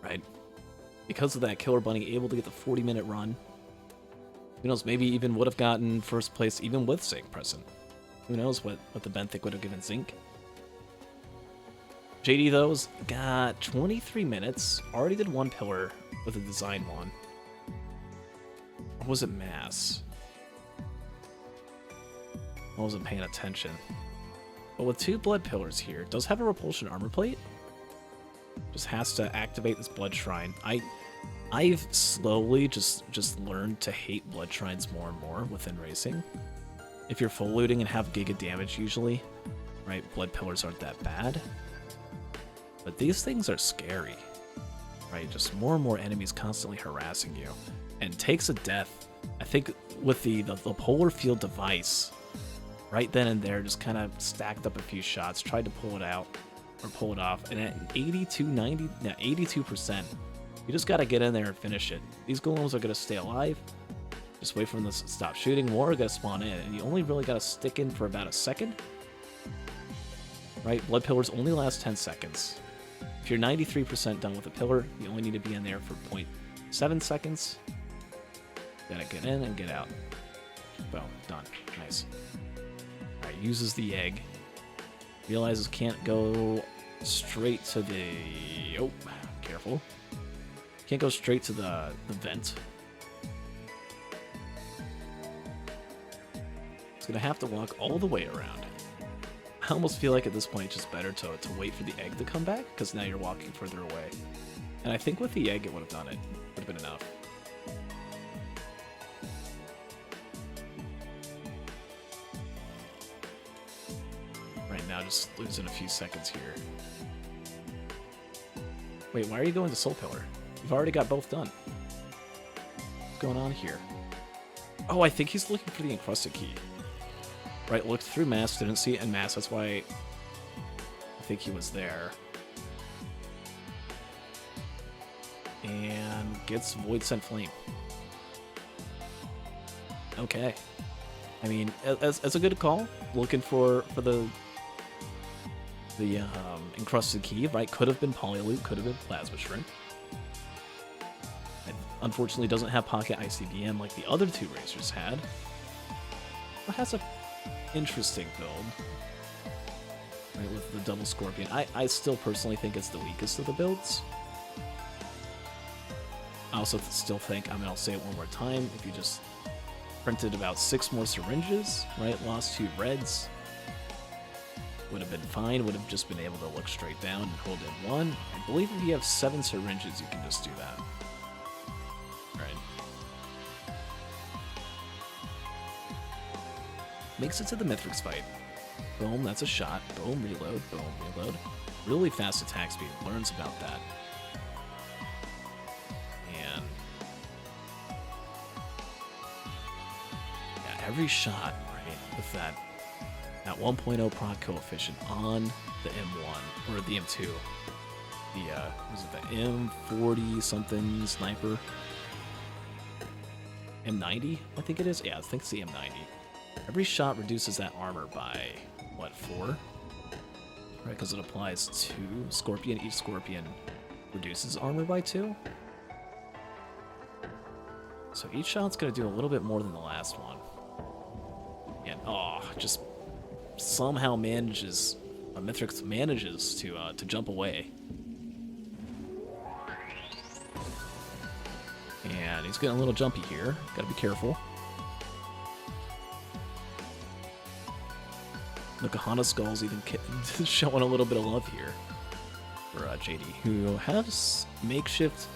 Right. Because of that, Killer Bunny able to get the 40-minute run. Who knows, maybe even would have gotten first place even with Zinc present. Who knows what the Benthic would have given Zinc. JD, though, got 23 minutes, already did 1 pillar with a design one. Or was it mass? I wasn't paying attention. But with 2 blood pillars here, does have a repulsion armor plate. Just has to activate this blood shrine. I've slowly just learned to hate blood shrines more and more within racing. If you're full looting and have giga damage usually, right, blood pillars aren't that bad. But these things are scary, right? Just more and more enemies constantly harassing you. And takes a death. I think with the polar field device, right then and there, just kind of stacked up a few shots, tried to pull it out, or pull it off. And at 82%, you just got to get in there and finish it. These golems are going to stay alive. Just wait for them to stop shooting. More are going to spawn in. And you only really got to stick in for about a second. Right? Blood pillars only last 10 seconds. If you're 93% done with a pillar, you only need to be in there for 0.7 seconds. Gotta get in and get out. Boom. Done. Nice. Alright, uses the egg. Realizes can't go straight to the... Oh, careful. Can't go straight to the vent. It's gonna have to walk all the way around. I almost feel like at this point it's just better to wait for the egg to come back, because now you're walking further away. And I think with the egg it would have done it. Would have been enough. now, just losing a few seconds here. Wait, why are you going to Soul Pillar? You've already got both done. What's going on here? Oh, I think he's looking for the encrusted key. Right, looked through Mass, didn't see it in Mass, that's why I think he was there. And gets Void Sent Flame. Okay. I mean, as a good call, looking for the encrusted key, right? Could have been Polyloop, could have been Plasma Shrimp. It unfortunately doesn't have Pocket ICBM like the other two racers had. But has a interesting build. Right, with the double Scorpion. I still personally think it's the weakest of the builds. I also still think, I mean, I'll say it one more time, if you just printed about 6 more syringes, right, lost 2 reds, would have been fine, would have just been able to look straight down and hold in 1. I believe if you have 7 syringes, you can just do that. Right. Makes it to the Mithrix fight. Boom, that's a shot. Boom, reload. Boom, reload. Really fast attack speed. Learns about that. And yeah, every shot, right, with that 1.0 proc coefficient on the M1 or the M2. The was it the M40 something sniper? M90, I think it is. Yeah, I think it's the M90. Every shot reduces that armor by what, 4? Right, because it applies 2 Scorpion. Each Scorpion reduces armor by 2. So each shot's gonna do a little bit more than the last one. And oh, just somehow manages, Mithrix manages to jump away. And he's getting a little jumpy here. Gotta be careful. The Kahana Skull's even showing a little bit of love here for JD, who has makeshift,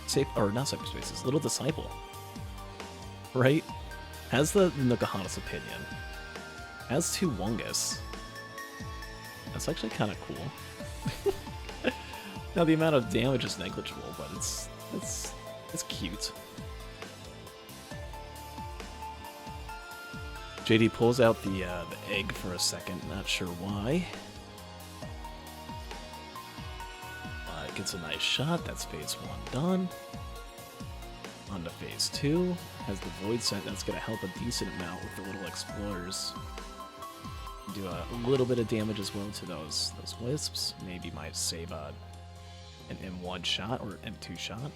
safe, or not safe spaces, Little Disciple, right? Has the Nukahana's opinion. Has 2 Wungus. That's actually kind of cool. Now the amount of damage is negligible, but it's cute. JD pulls out the egg for a second, not sure why. Gets a nice shot, that's phase 1 done. On to phase 2, has the Void Sent, that's going to help a decent amount with the little explorers. Do a little bit of damage as well to those wisps, maybe might save an M1 shot or M2 shot.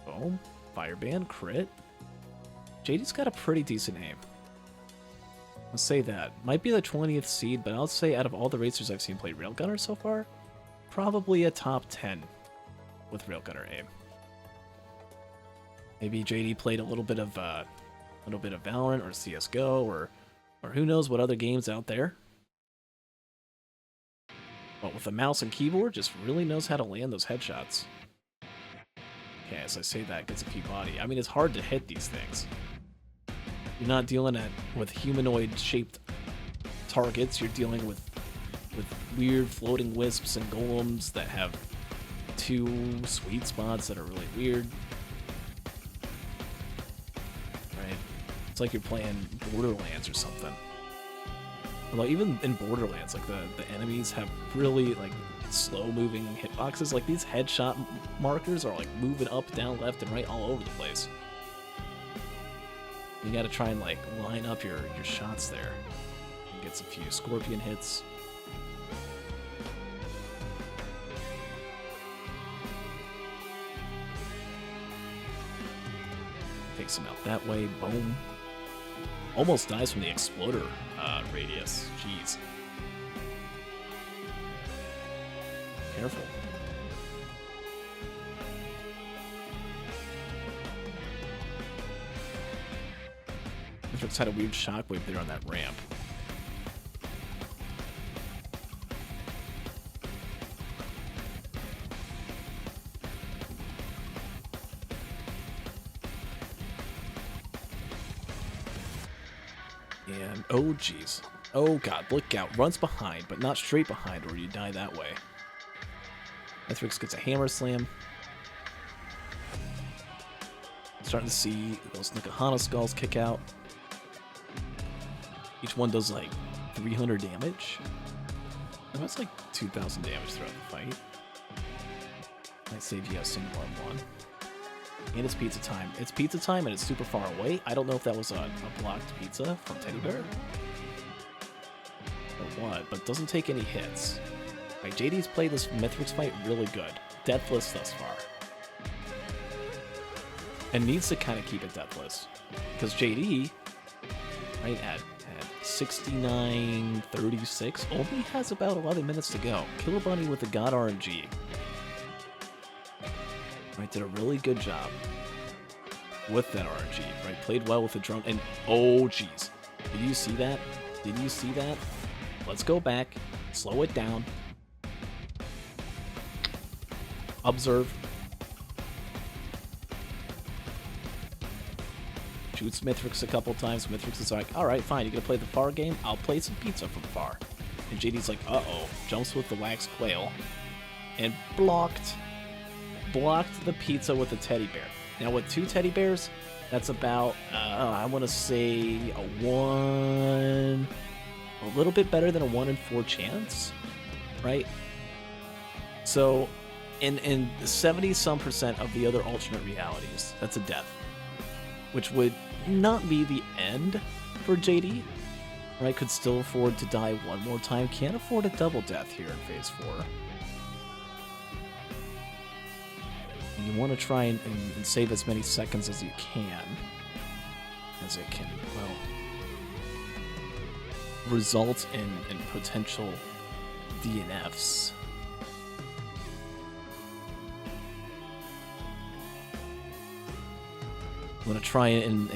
Boom, Fireband, crit. JD's got a pretty decent aim. I'll say that. Might be the 20th seed, but I'll say out of all the racers I've seen play Railgunner so far, probably a top 10 with Railgunner aim. Maybe JD played a little bit of Valorant or CS:GO or who knows what other games out there. But with a mouse and keyboard, just really knows how to land those headshots. Okay, as I say that, gets a few body. I mean, it's hard to hit these things. You're not dealing with humanoid-shaped targets. You're dealing with weird floating wisps and golems that have 2 sweet spots that are really weird. Right? It's like you're playing Borderlands or something. Although even in Borderlands, like the enemies have really like slow-moving hitboxes. Like these headshot markers are like moving up, down, left, and right all over the place. You gotta try and like line up your shots there. Gets a few Scorpion hits. Takes him out that way. Boom. Almost dies from the exploder radius. Jeez. Careful. Mithrix had a weird shockwave there on that ramp. And, oh, jeez. Oh, God, look out. Runs behind, but not straight behind, or you die that way. Mithrix gets a hammer slam. Starting to see those H0 skulls kick out. Each one does, like, 300 damage. And that's like 2,000 damage throughout the fight. Might save H0sting League 1. And it's pizza time. It's pizza time and it's super far away. I don't know if that was a blocked pizza from Teddy Bear. Or what, but doesn't take any hits. Right, JD's played this Mithrix fight really good. Deathless thus far. And needs to kind of keep it deathless. Because JD, right, at 69-36, only has about 11 minutes to go. Killer Bunny with the God RNG. Right, did a really good job with that RNG, right? Played well with the drone, and oh jeez. Did you see that? Did you see that? Let's go back, slow it down. Observe. Shoots Mithrix a couple times. Mithrix is like, alright, fine, you're gonna play the far game? I'll play some pizza from far. And JD's like, uh-oh. Jumps with the wax quail. And blocked the pizza with a teddy bear. Now with 2 teddy bears, that's about, I want to say a little bit better than a 1 in 4 chance, right? So, in 70-some% of the other alternate realities, that's a death. Which would not be the end for JD, right? Could still afford to die one more time. Can't afford a double death here in Phase 4. You want to try and save as many seconds as you can. As it can, well, result in potential DNFs. You want to try and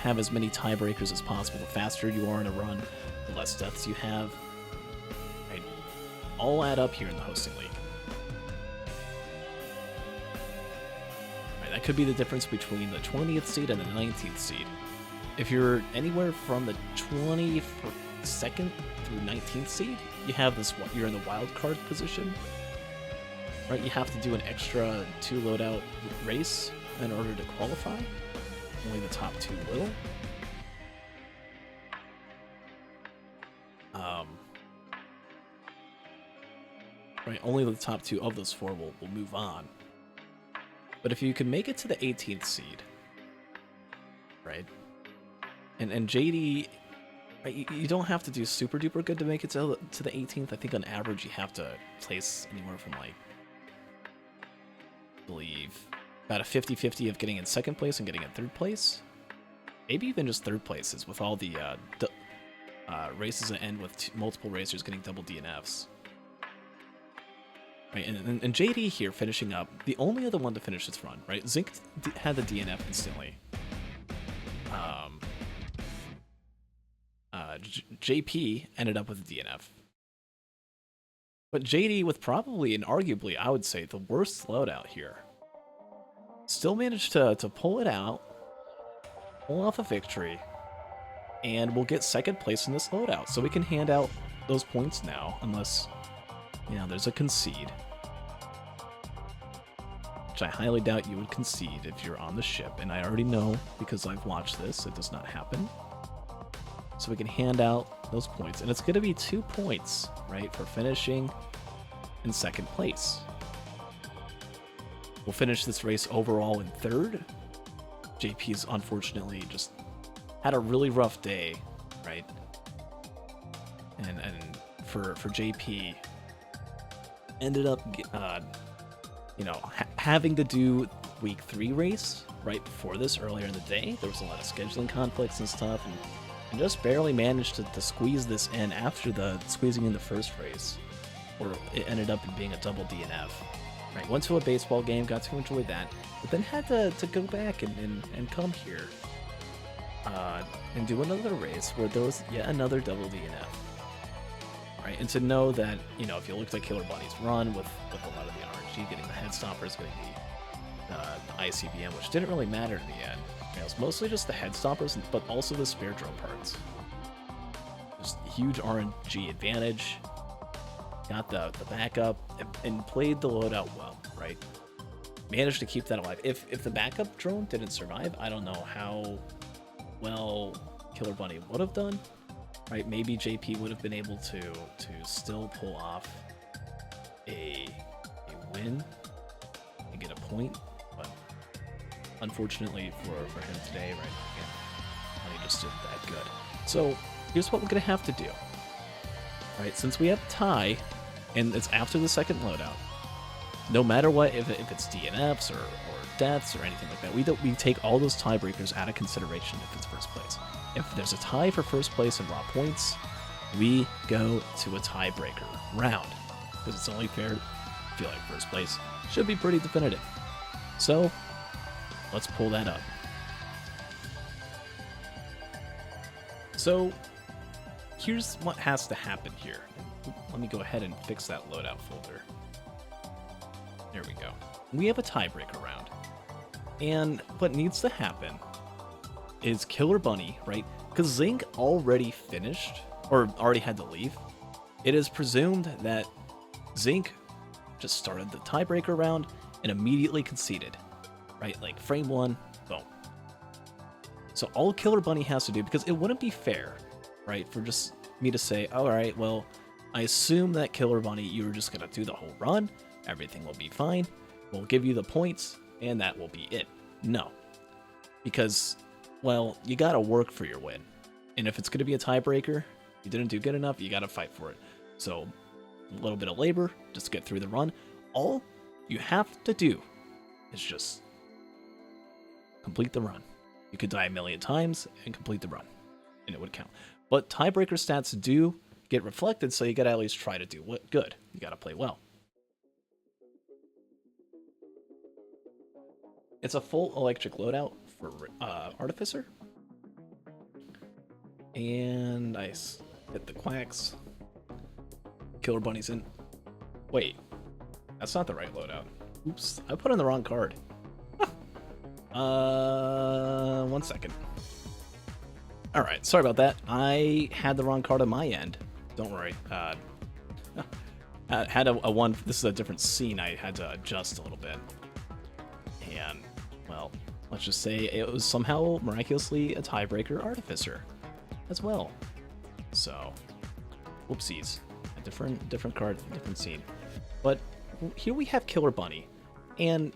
have as many tiebreakers as possible. The faster you are in a run, the less deaths you have. Right? All add up here in the H0sting League. That could be the difference between the 20th seed and the 19th seed. If you're anywhere from the 22nd through 19th seed, you have this. You're in the wild card position, right? You have to do an extra 2 loadout race in order to qualify. Only the top 2 will. Right, only the top 2 of those 4 will move on. But if you can make it to the 18th seed, right? And JD, right, you don't have to do super duper good to make it to the 18th. I think on average you have to place anywhere from like, I believe, about a 50-50 of getting in 2nd place and getting in 3rd place. Maybe even just 3rd places with all the races that end with multiple racers getting double DNFs. Right, and JD here finishing up, the only other one to finish this run, right? Zinc had the DNF instantly. JP ended up with a DNF. But JD with probably and arguably, I would say, the worst loadout here. Still managed to pull it out, pull off a victory, and we'll get 2nd place in this loadout. So we can hand out those points now, unless, you know, there's a concede. Which I highly doubt you would concede if you're on the ship, and I already know, because I've watched this, it does not happen. So we can hand out those points, and it's going to be 2 points, right, for finishing in 2nd place. We'll finish this race overall in 3rd. JP's unfortunately just had a really rough day, right? And for JP, ended up, you know, having to do week 3 race right before this earlier in the day. There was a lot of scheduling conflicts and stuff, and just barely managed to squeeze this in after the squeezing in the first race, or it ended up being a double DNF. Right, went to a baseball game, got to enjoy that, but then had to go back and come here and do another race where there was yet another double DNF. Right, and to know that, you know, if you looked at Killer Bunny's run with a lot of the RNG, getting the head stoppers, getting the ICBM, which didn't really matter in the end. It was mostly just the head stoppers, but also the spare drill parts. huge RNG advantage. Got the backup and played the loadout well, right? Managed to keep that alive. If the backup drone didn't survive, I don't know how well Killer Bunny would have done, right? Maybe JP would have been able to still pull off a win and get a point, but unfortunately for him today, right? Again, Bunny just did that good. So here's what we're gonna have to do. Right, since we have a tie, and it's after the second loadout, no matter what, if it's DNFs or deaths or anything like that, we take all those tiebreakers out of consideration if it's first place. If there's a tie for first place in raw points, we go to a tiebreaker round, because it's only fair. I feel like first place should be pretty definitive. So let's pull that up. So here's what has to happen here. Let me go ahead and fix that loadout folder. There we go. We have a tiebreaker round. And what needs to happen is Killer Bunny, right? Because Zinc already finished, or already had to leave. It is presumed that Zinc just started the tiebreaker round and immediately conceded, right? Like frame one, boom. So all Killer Bunny has to do, because it wouldn't be fair, right, for just me to say, all right, well, I assume that Killer Bunny, you were just going to do the whole run, everything will be fine, we'll give you the points, and that will be it. No. Because, well, you got to work for your win. And if it's going to be a tiebreaker, you didn't do good enough, you got to fight for it. So, a little bit of labor, just get through the run. All you have to do is just complete the run. You could die a million times and complete the run, and it would count. But tiebreaker stats do get reflected, so you gotta at least try to do good. You gotta play well. It's a full electric loadout for Artificer. And I hit the quacks. Killer Bunny's in. Wait, that's not the right loadout. Oops, I put in the wrong card. 1 second. Alright, sorry about that. I had the wrong card on my end. Don't worry. I had a one. This is a different scene. I had to adjust a little bit. And, well, let's just say it was somehow miraculously a tiebreaker Artificer as well. So, whoopsies. A different card, different scene. But here we have Killer Bunny. And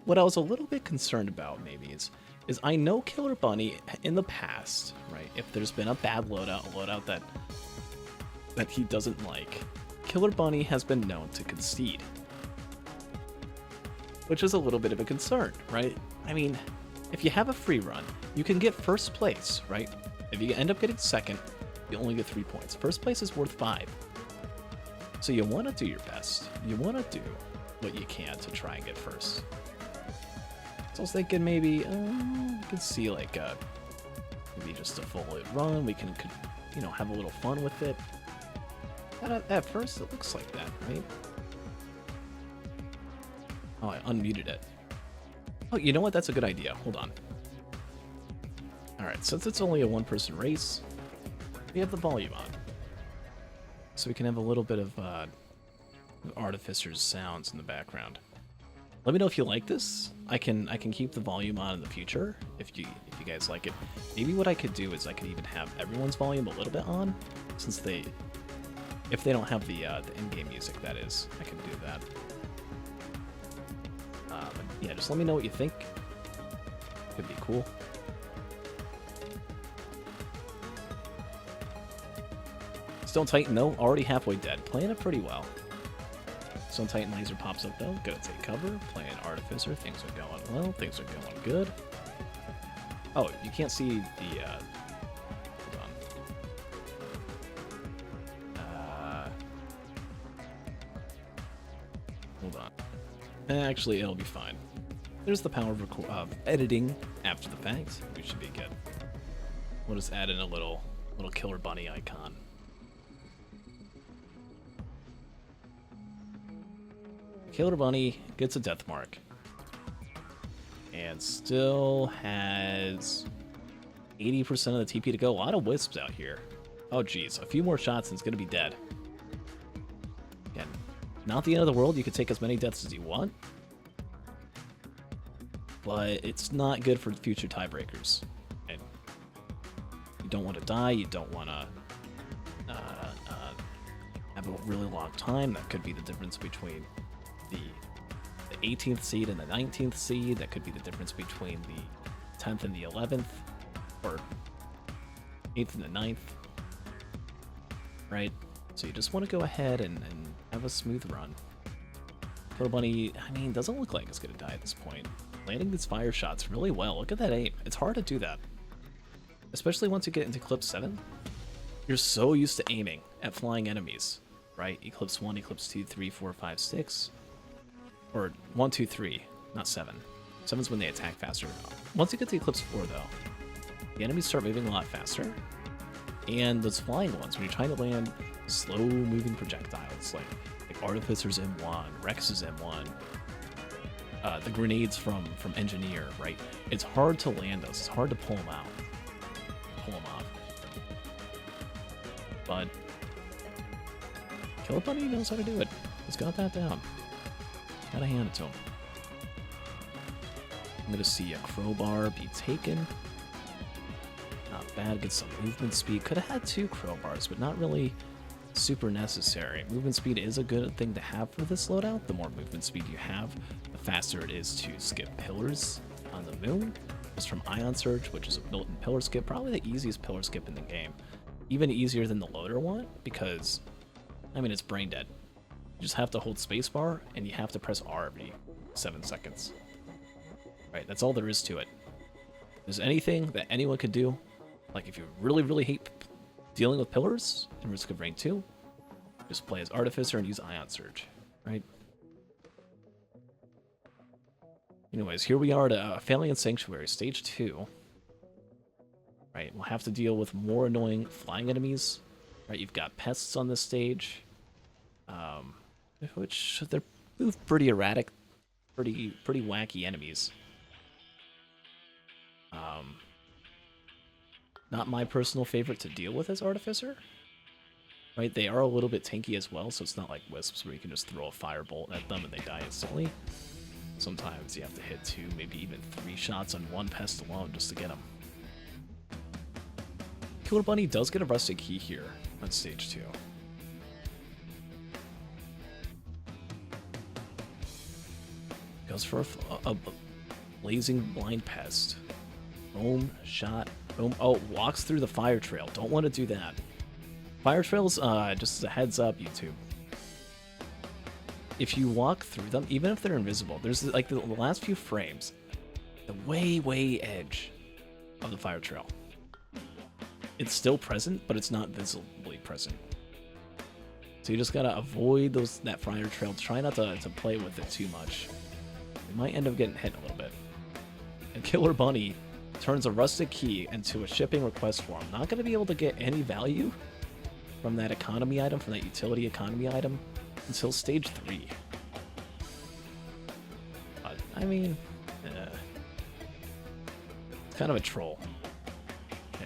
what I was a little bit concerned about maybe is I know Killer Bunny in the past, right? If there's been a bad loadout, a loadout that he doesn't like, Killer Bunny has been known to concede. Which is a little bit of a concern, right? I mean, if you have a free run, you can get first place, right? If you end up getting second, you only get 3 points. First place is worth 5. So you want to do your best. You want to do what you can to try and get first. So I was thinking maybe we could see like maybe just a full run. We can have a little fun with it. At first, it looks like that, right? Oh, I unmuted it. Oh, you know what? That's a good idea. Hold on. All right, since it's only a one-person race, we have the volume on, so we can have a little bit of Artificer's sounds in the background. Let me know if you like this. I can keep the volume on in the future if you guys like it. Maybe what I could do is I could even have everyone's volume a little bit on, since if they don't have the in-game music, that is, I can do that. Yeah, just let me know what you think. Could be cool. Stone Titan though, already halfway dead, playing it pretty well. Stone Titan laser pops up though, gonna take cover, playing Artificer, things are going well, things are going good. Oh, you can't see the, hold on. Hold on. Actually, it'll be fine. There's the power of editing after the fact. We should be good. We'll just add in a little Killer Bunny icon. Killer Bunny gets a death mark. And still has 80% of the TP to go. A lot of wisps out here. Oh, geez. A few more shots and it's going to be dead. Again, not the end of the world. You can take as many deaths as you want. But it's not good for future tiebreakers. And you don't want to die. You don't want to have a really long time. That could be the difference between the 18th seed and the 19th seed. That could be the difference between the 10th and the 11th. Or 8th and the 9th. Right? So you just want to go ahead and have a smooth run. Killer Bunny, I mean, doesn't look like it's going to die at this point. Landing these fire shots really well. Look at that aim. It's hard to do that. Especially once you get into Eclipse 7. You're so used to aiming at flying enemies, right? Eclipse 1, Eclipse 2, 3, 4, 5, 6. Or 1, 2, 3, not 7. 7's when they attack faster. Once you get to Eclipse 4, though, the enemies start moving a lot faster. And those flying ones, when you're trying to land slow-moving projectiles, like Artificer's M1, Rex's M1, the grenades from Engineer, right? It's hard to land those. It's hard to pull them out. Pull them off. But Killer Bunny knows how to do it. He's got that down. Gotta hand it to him. I'm gonna see a crowbar be taken. Not bad. Get some movement speed. Could have had 2 crowbars, but not really super necessary. Movement speed is a good thing to have for this loadout. The more movement speed you have, the faster it is to skip pillars on the moon. Just from Ion Surge, which is a built-in pillar skip, probably the easiest pillar skip in the game. Even easier than the loader one, because, I mean, it's brain dead. You just have to hold spacebar, and you have to press R every 7 seconds. Right, that's all there is to it. If there's anything that anyone could do, like if you really, really hate dealing with pillars in Risk of Rain 2, just play as Artificer and use Ion Surge, right? Anyways, here we are at Phalian Sanctuary, Stage 2. Right, we'll have to deal with more annoying flying enemies. Right, you've got pests on this stage, which they're move pretty erratic, pretty wacky enemies. Not my personal favorite to deal with as Artificer. Right, they are a little bit tanky as well, so it's not like Wisps where you can just throw a firebolt at them and they die instantly. Sometimes you have to hit 2, maybe even 3 shots on one pest alone just to get them. Killer Bunny does get a rustic key here on stage 2. Goes for a blazing blind pest. Boom, shot, boom. Oh, walks through the fire trail. Don't want to do that. Fire trails, just as a heads up, YouTube. If you walk through them, even if they're invisible, there's like the last few frames, the way edge of the fire trail. It's still present, but it's not visibly present. So you just gotta avoid that fire trail. Try not to play with it too much. You might end up getting hit a little bit. And Killer Bunny turns a rustic key into a shipping request form. Not gonna be able to get any value from that economy item, from that utility economy item, until stage 3. I mean, it's kind of a troll.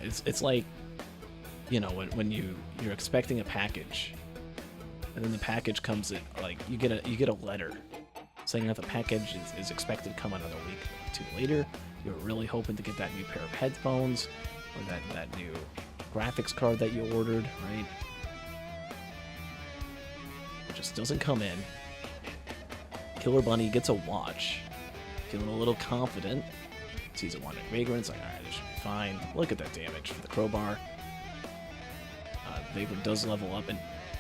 It's like, you know, when you're expecting a package, and then the package comes in, like you get a letter saying that the package is expected to come another week or 2 later. You're really hoping to get that new pair of headphones or that new graphics card that you ordered, right? It just doesn't come in. Killer Bunny gets a watch, feeling a little confident. Sees a wandering vagrant, like, alright, this should be fine. Look at that damage for the crowbar. Vagrant does level up, and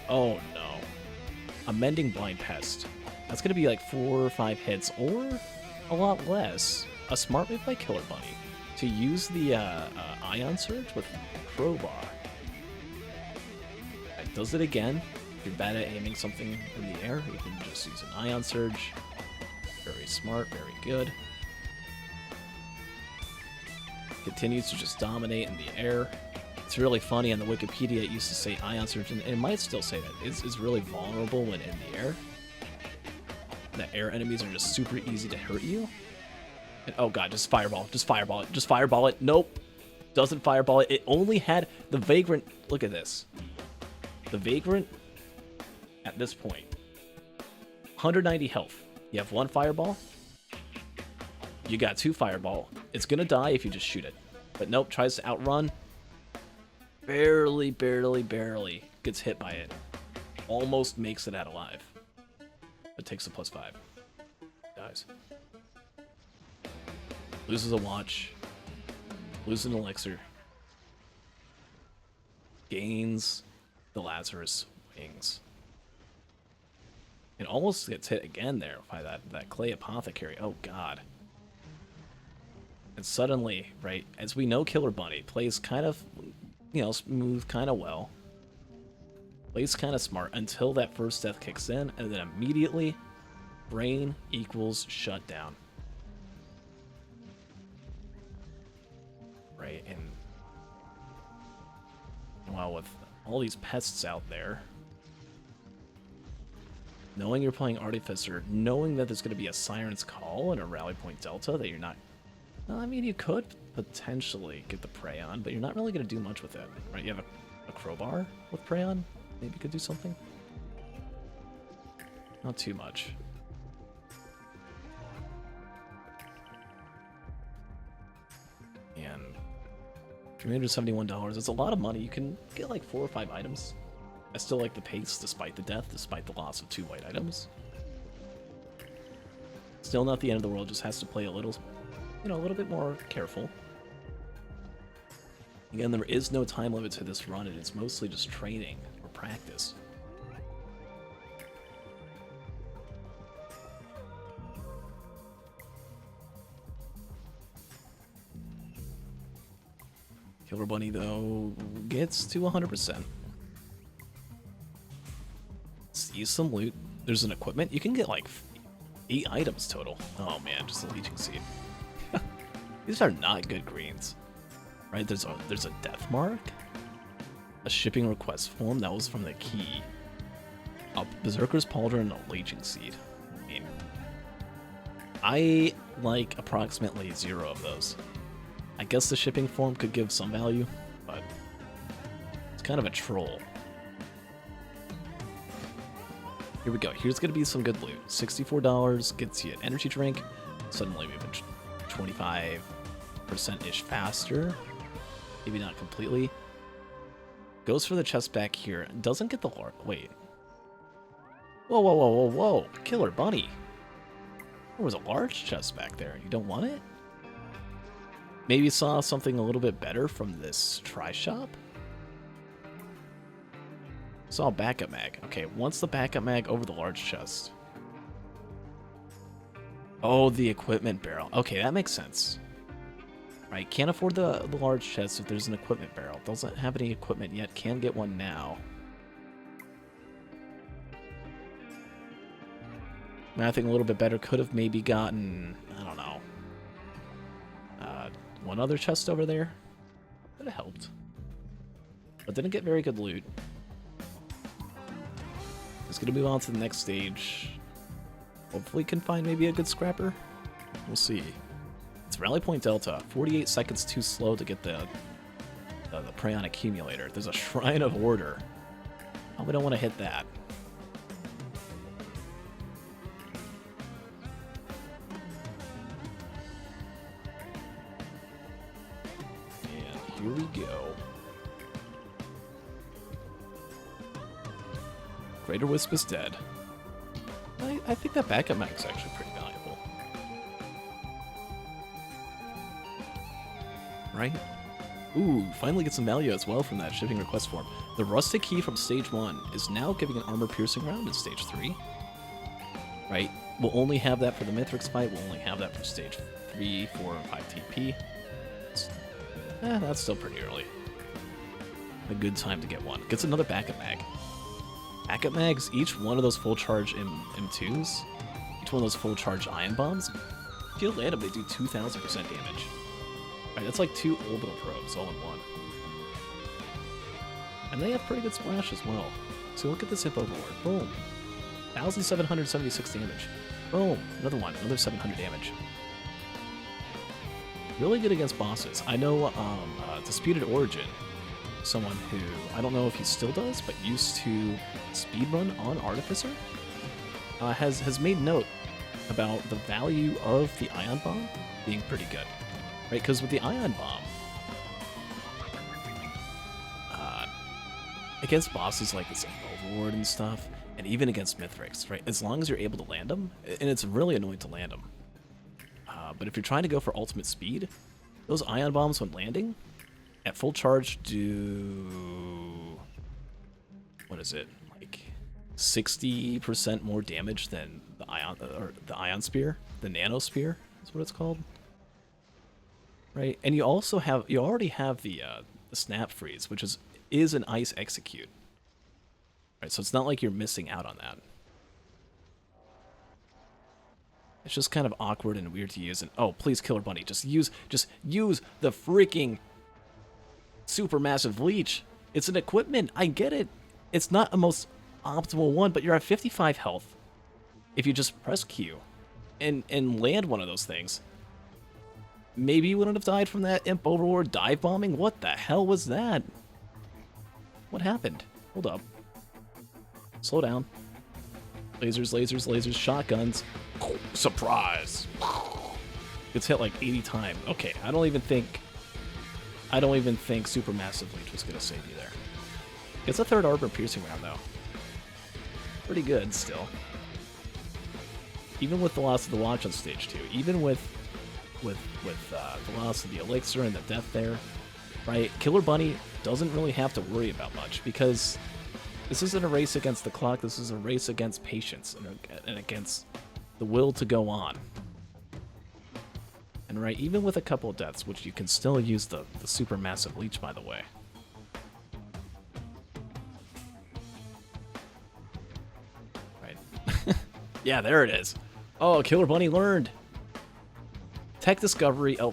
oh no. A Mending Blind Pest. That's gonna be like 4 or 5 hits, or a lot less. A smart move by Killer Bunny to use the Ion Surge with crowbar. It does it again. If you're bad at aiming something in the air, you can just use an Ion Surge. Very smart, very good. Continues to just dominate in the air. It's really funny, on the Wikipedia it used to say Ion Surge, and it might still say that. It's really vulnerable when in the air. The air enemies are just super easy to hurt you. And, oh god, just fireball it. Just fireball it. Nope. Doesn't fireball it. It only had the Vagrant. Look at this. The Vagrant, at this point, 190 health. You have 1 fireball. You got 2 fireball. It's going to die if you just shoot it. But nope, tries to outrun. Barely gets hit by it. Almost makes it out alive. But takes a +5. Dies. Loses a watch. Loses an elixir. Gains the Lazarus wings. It almost gets hit again there by that clay apothecary. Oh god. And suddenly, right, as we know, Killer Bunny plays kind of, you know, smooth, kind of well. Plays kind of smart until that first death kicks in, and then immediately, brain equals shutdown. Right, and well, with all these pests out there, knowing you're playing Artificer, knowing that there's going to be a Siren's Call and a Rally Point Delta that you're not... Well, I mean, you could potentially get the Prey on, but you're not really going to do much with it, right? You have a Crowbar with Prey on? Maybe you could do something? Not too much. And $371, it's a lot of money. You can get like 4 or 5 items. I still like the pace despite the death, despite the loss of 2 white items. Still not the end of the world, just has to play a little, you know, a little bit more careful. Again, there is no time limit to this run, and it's mostly just training or practice. Killer Bunny, though, gets to 100%. Sees some loot. There's an equipment. You can get like 8 items total. Oh man, just a leeching seed. These are not good greens. Right, there's a death mark, a shipping request form, that was from the key, a Berserker's Pauldron, and a leeching seed. I mean, I like approximately 0 of those. I guess the shipping form could give some value, but it's kind of a troll. Here we go. Here's going to be some good loot. $64 gets you an energy drink. Suddenly we have a 25%-ish faster. Maybe not completely. Goes for the chest back here. Doesn't get the large. Wait. Whoa. Killer Bunny. There was a large chest back there. You don't want it? Maybe saw something a little bit better from this tri-shop? Saw a backup mag. Okay, once the backup mag over the large chest. Oh, the equipment barrel. Okay, that makes sense. Right, can't afford the large chest if there's an equipment barrel. Doesn't have any equipment yet, can get one now. Mathing a little bit better, could have maybe gotten, I don't know, one other chest over there. Could have helped. But didn't get very good loot. Just gonna move on to the next stage. Hopefully can find maybe a good scrapper. We'll see. It's Rally Point Delta. 48 seconds too slow to get the Prayon Accumulator. There's a Shrine of Order. Probably don't want to hit that. And here we go. Greater Wisp is dead. I think that backup mag is actually pretty valuable. Right? Ooh, finally get some value as well from that shipping request form. The Rustic Key from Stage 1 is now giving an armor-piercing round in Stage 3. Right? We'll only have that for the Mithrix fight. We'll only have that for Stage 3, 4, and 5 TP. That's still pretty early. A good time to get one. Gets another backup mag. Backup mags, each one of those full charge M2s, each one of those full charge ion bombs, if you land them, they do 2,000% damage. Right, that's like 2 orbital probes all in one. And they have pretty good splash as well. So look at this hip overlord. Boom. 1,776 damage. Boom. Another one. Another 700 damage. really good against bosses. I know Disputed Origin, someone who, I don't know if he still does, but used to speedrun on Artificer, has made note about the value of the Ion Bomb being pretty good, right? Because with the Ion Bomb, against bosses like this Overlord and stuff, and even against Mithrix, right? As long as you're able to land them, and it's really annoying to land them. But if you're trying to go for ultimate speed, those Ion Bombs when landing, at full charge do... what is it? Like 60% more damage than the Ion Spear? The Nano Spear is what it's called. Right? And you already have the Snap Freeze, which is an ice execute. Right, so it's not like you're missing out on that. It's just kind of awkward and weird to use. And oh, please, Killer Bunny, just use the freaking supermassive leech. It's an equipment. I get it. It's not a most optimal one, but you're at 55 health. If you just press Q and land one of those things, maybe you wouldn't have died from that Imp Overlord dive bombing. What the hell was that? What happened? Hold up. Slow down. Lasers, lasers, lasers, shotguns. Oh, surprise! It's hit like 80 times. Okay, I don't even think Supermassive Leech was gonna save you there. It's a third Arbor piercing round though. Pretty good still. Even with the loss of the watch on stage 2, even with the loss of the elixir and the death there, right? Killer Bunny doesn't really have to worry about much because this isn't a race against the clock. This is a race against patience and against the will to go on. And right, even with a couple of deaths, which you can still use the Supermassive Leech, by the way. Right. Yeah, there it is. Oh, Killer Bunny learned. Tech Discovery. Oh.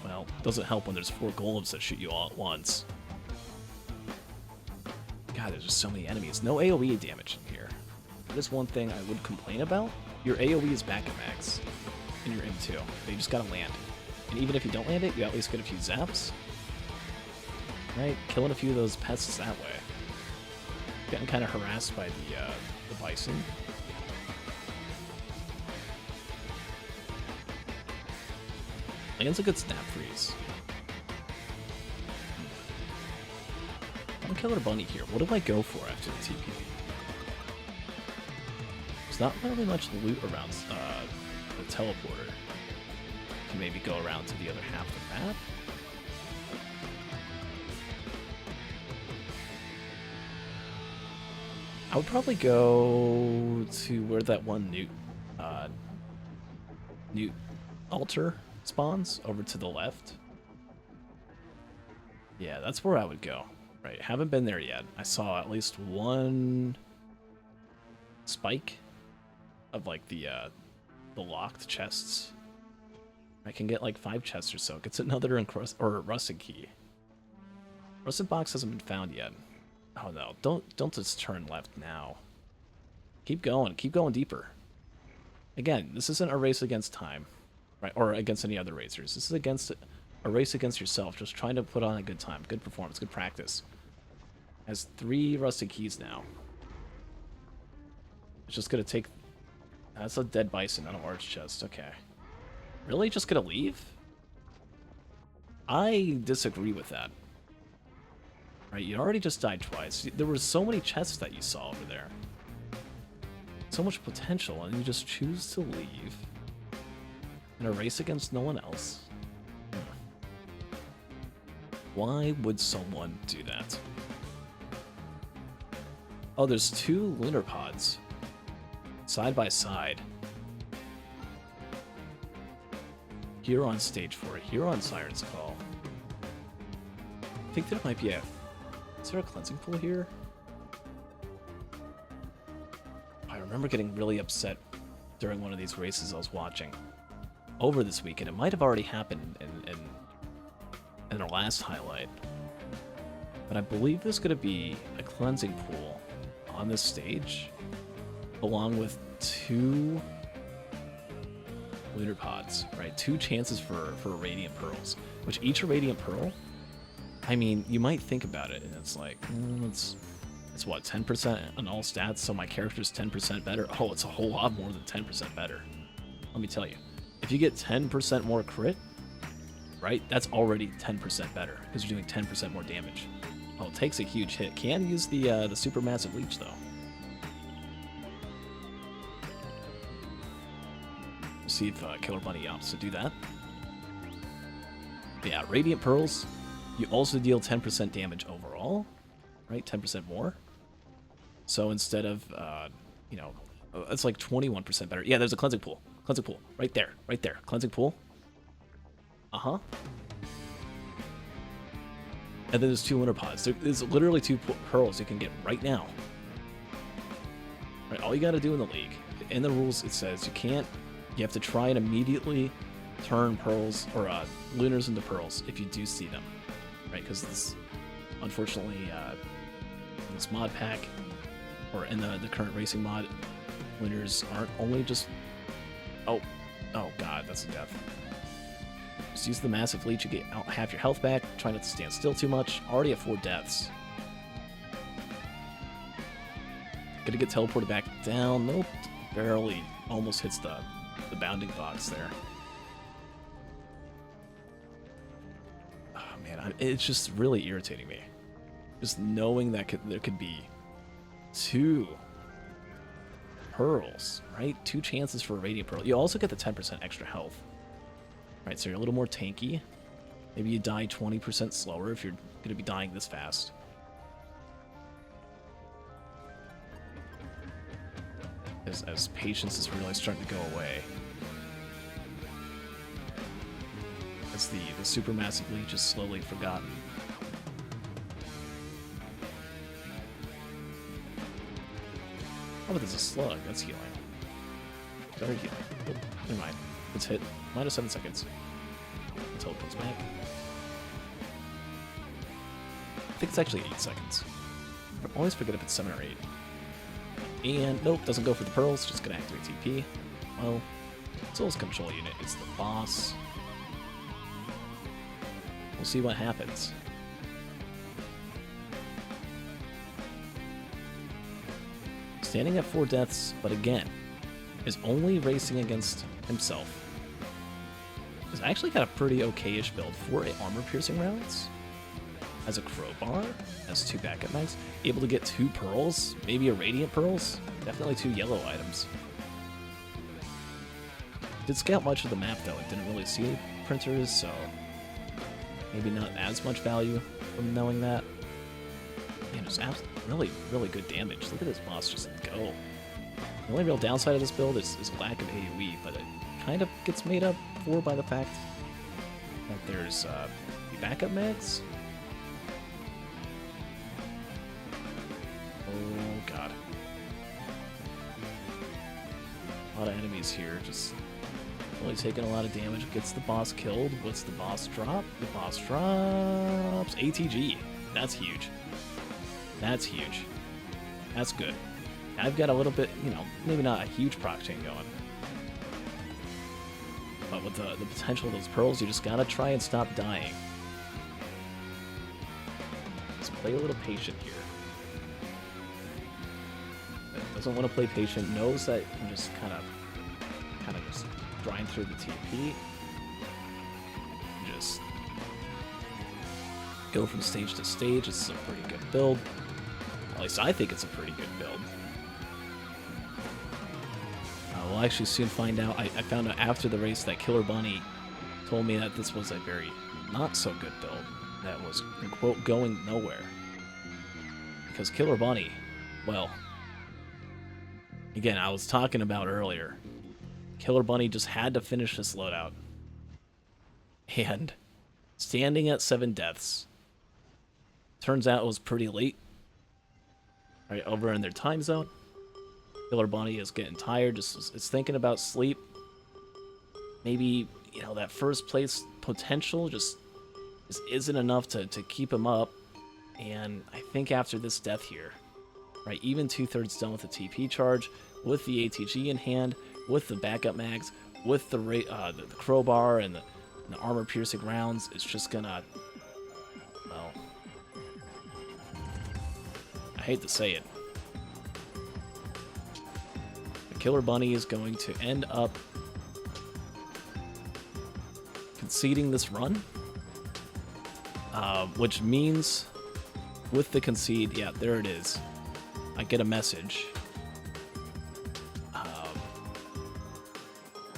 Well, doesn't help when there's 4 golems that shoot you all at once. God, there's just so many enemies. No AoE damage in here. That is one thing I would complain about. Your AoE is back at max in your M2. But you just gotta land. And even if you don't land it, you at least get a few zaps. Right? Killing a few of those pests that way. Getting kind of harassed by the bison. Lands a good snap freeze. I'm Killer Bunny here. What do I go for after the TPV? There's not really much loot around the teleporter. Can maybe go around to the other half of the map. I would probably go to where that one Newt altar spawns, over to the left. Yeah, that's where I would go. Right, haven't been there yet. I saw at least one spike of like the locked chests. I can get like 5 chests or so. Gets another rusted key. Rusted box hasn't been found yet. Oh no, don't just turn left now. Keep going deeper. Again, this isn't a race against time, right? Or against any other racers. This is a race against yourself, just trying to put on a good time, good performance, good practice. Has 3 rusted keys now. It's just gonna take... That's a dead bison on an arch chest, okay. Really? Just gonna leave? I disagree with that. Right, you already just died twice. There were so many chests that you saw over there. So much potential, and you just choose to leave. In a race against no one else. Why would someone do that? Oh, there's 2 lunar pods. Side by side. Here on stage 4, here on Siren's Call. I think there might be is there a cleansing pool here? I remember getting really upset during one of these races I was watching over this weekend. It might have already happened in our last highlight. But I believe there's going to be a cleansing pool on this stage, along with 2 lunar pods, right? 2 chances for radiant pearls, which each radiant pearl, I mean, you might think about it, and it's like, it's what, 10% on all stats, so my character's 10% better? Oh, it's a whole lot more than 10% better. Let me tell you, if you get 10% more crit, right, that's already 10% better, because you're doing 10% more damage. Oh, it takes a huge hit. Can use the supermassive leech, though. We'll see if Killer Bunny opts to do that. Yeah, Radiant Pearls, you also deal 10% damage overall, right? 10% more. So instead of, you know, it's like 21% better. Yeah, there's a cleansing pool. Cleansing pool. Right there. Right there. Cleansing pool. Uh-huh. And then there's 2 lunar pods. There's literally 2 pearls you can get right now. Right, all you got to do in the league, in the rules it says you have to try and immediately turn pearls or lunars into pearls if you do see them, right? Because this, unfortunately, this mod pack or in the current racing mod, lunars aren't only just oh god, that's a death. Just use the massive leech, you get half your health back. Try not to stand still too much. Already at 4 deaths. Gonna get teleported back down. Nope, barely. Almost hits the bounding box there. Oh man, it's just really irritating me. Just knowing that there could be 2 pearls, right? 2 chances for a radiant pearl. You also get the 10% extra health. Right, so you're a little more tanky. Maybe you die 20% slower if you're going to be dying this fast. As patience is really starting to go away. As the supermassive leech is slowly forgotten. Oh, but there's a slug. That's healing. Better healing. Oh, never mind. Let's hit. -7 seconds. Until it comes back. I think it's actually 8 seconds. I always forget if it's 7 or 8. And nope, doesn't go for the pearls, just gonna activate TP. Well, Soul's control unit is the boss. We'll see what happens. Standing at 4 deaths, but again, is only racing against himself. He's actually got a pretty okay-ish build for armor-piercing rounds. Has a crowbar, has 2 backup mags, able to get 2 pearls, maybe a radiant pearls, definitely 2 yellow items. Did scout much of the map though, it didn't really see any printers, so maybe not as much value from knowing that. Man, it's really, really good damage. Look at this boss just go. The only real downside of this build is lack of AoE, but it kind of gets made up for by the fact that there's the backup mags. Oh god. A lot of enemies here, just really taking a lot of damage. Gets the boss killed. What's the boss drop? The boss drops ATG. That's huge. That's huge. That's good. I've got a little bit, you know, maybe not a huge proc chain going. But with the potential of those pearls, you just gotta try and stop dying. Just play a little patient here. Doesn't want to play patient, knows that you can just kind of just grind through the TP. Just go from stage to stage. This is a pretty good build. At least I think it's a pretty good build. We'll actually soon find out. I found out after the race that Killer Bunny told me that this was a very not so good build that was, quote, going nowhere. Because Killer Bunny, well, again, I was talking about earlier, Killer Bunny just had to finish this loadout. And standing at 7 deaths, turns out it was pretty late. Right over in their time zone. Killer Bunny is getting tired, just is thinking about sleep. Maybe, you know, that first place potential just isn't enough to keep him up. And I think after this death here, right, even 2/3 done with the TP charge, with the ATG in hand, with the backup mags, with the crowbar and the armor-piercing rounds, it's just gonna, well, I hate to say it, the Killer Bunny is going to end up conceding this run, which means with the concede, yeah, there it is. I get a message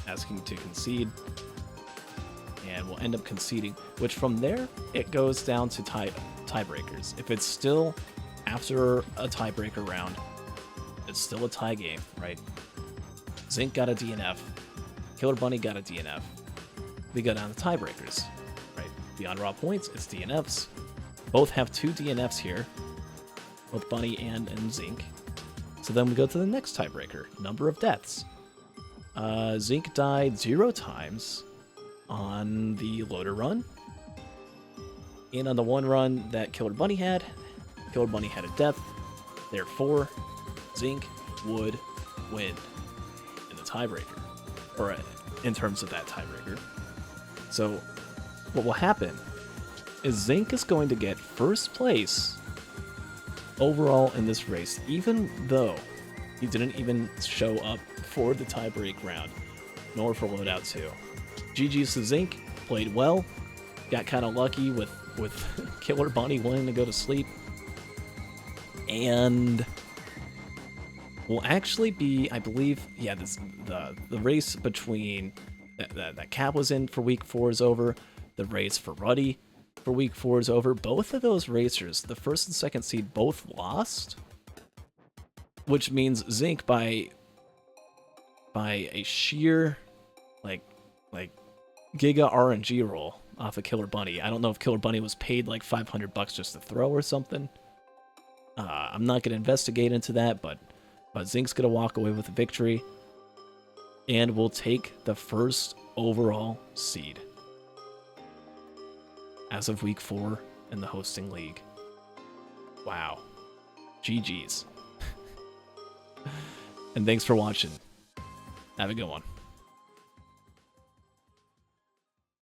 asking to concede, and we'll end up conceding, which from there, it goes down to tiebreakers. If it's still after a tiebreaker round, it's still a tie game, right? Zinc got a DNF, Killer Bunny got a DNF. We go down to tiebreakers, right? Beyond raw points, it's DNFs. Both have 2 DNFs here, both Bunny and Zinc. So then we go to the next tiebreaker, number of deaths. Zinc died 0 times on the loader run. And on the one run that Killer Bunny had a death. Therefore, Zinc would win in the tiebreaker, or in terms of that tiebreaker. So what will happen is Zinc is going to get first place overall in this race, even though he didn't even show up for the tiebreak round, nor for loadout 2. GG's to Zinc, played well, got kind of lucky with Killer Bunny wanting to go to sleep, and will actually be, I believe, yeah, the race between that Cap was in for week 4 is over. The race for Ruddy for week 4 is over. Both of those racers, the first and second seed, both lost, which means Zinc by a sheer like giga RNG roll off of Killer Bunny. I don't know if Killer Bunny was paid like $500 just to throw or something. I'm not gonna investigate into that, but Zinc's gonna walk away with a victory and will take the first overall seed as of week 4 in the H0sting League. Wow. GG's. And thanks for watching. Have a good one.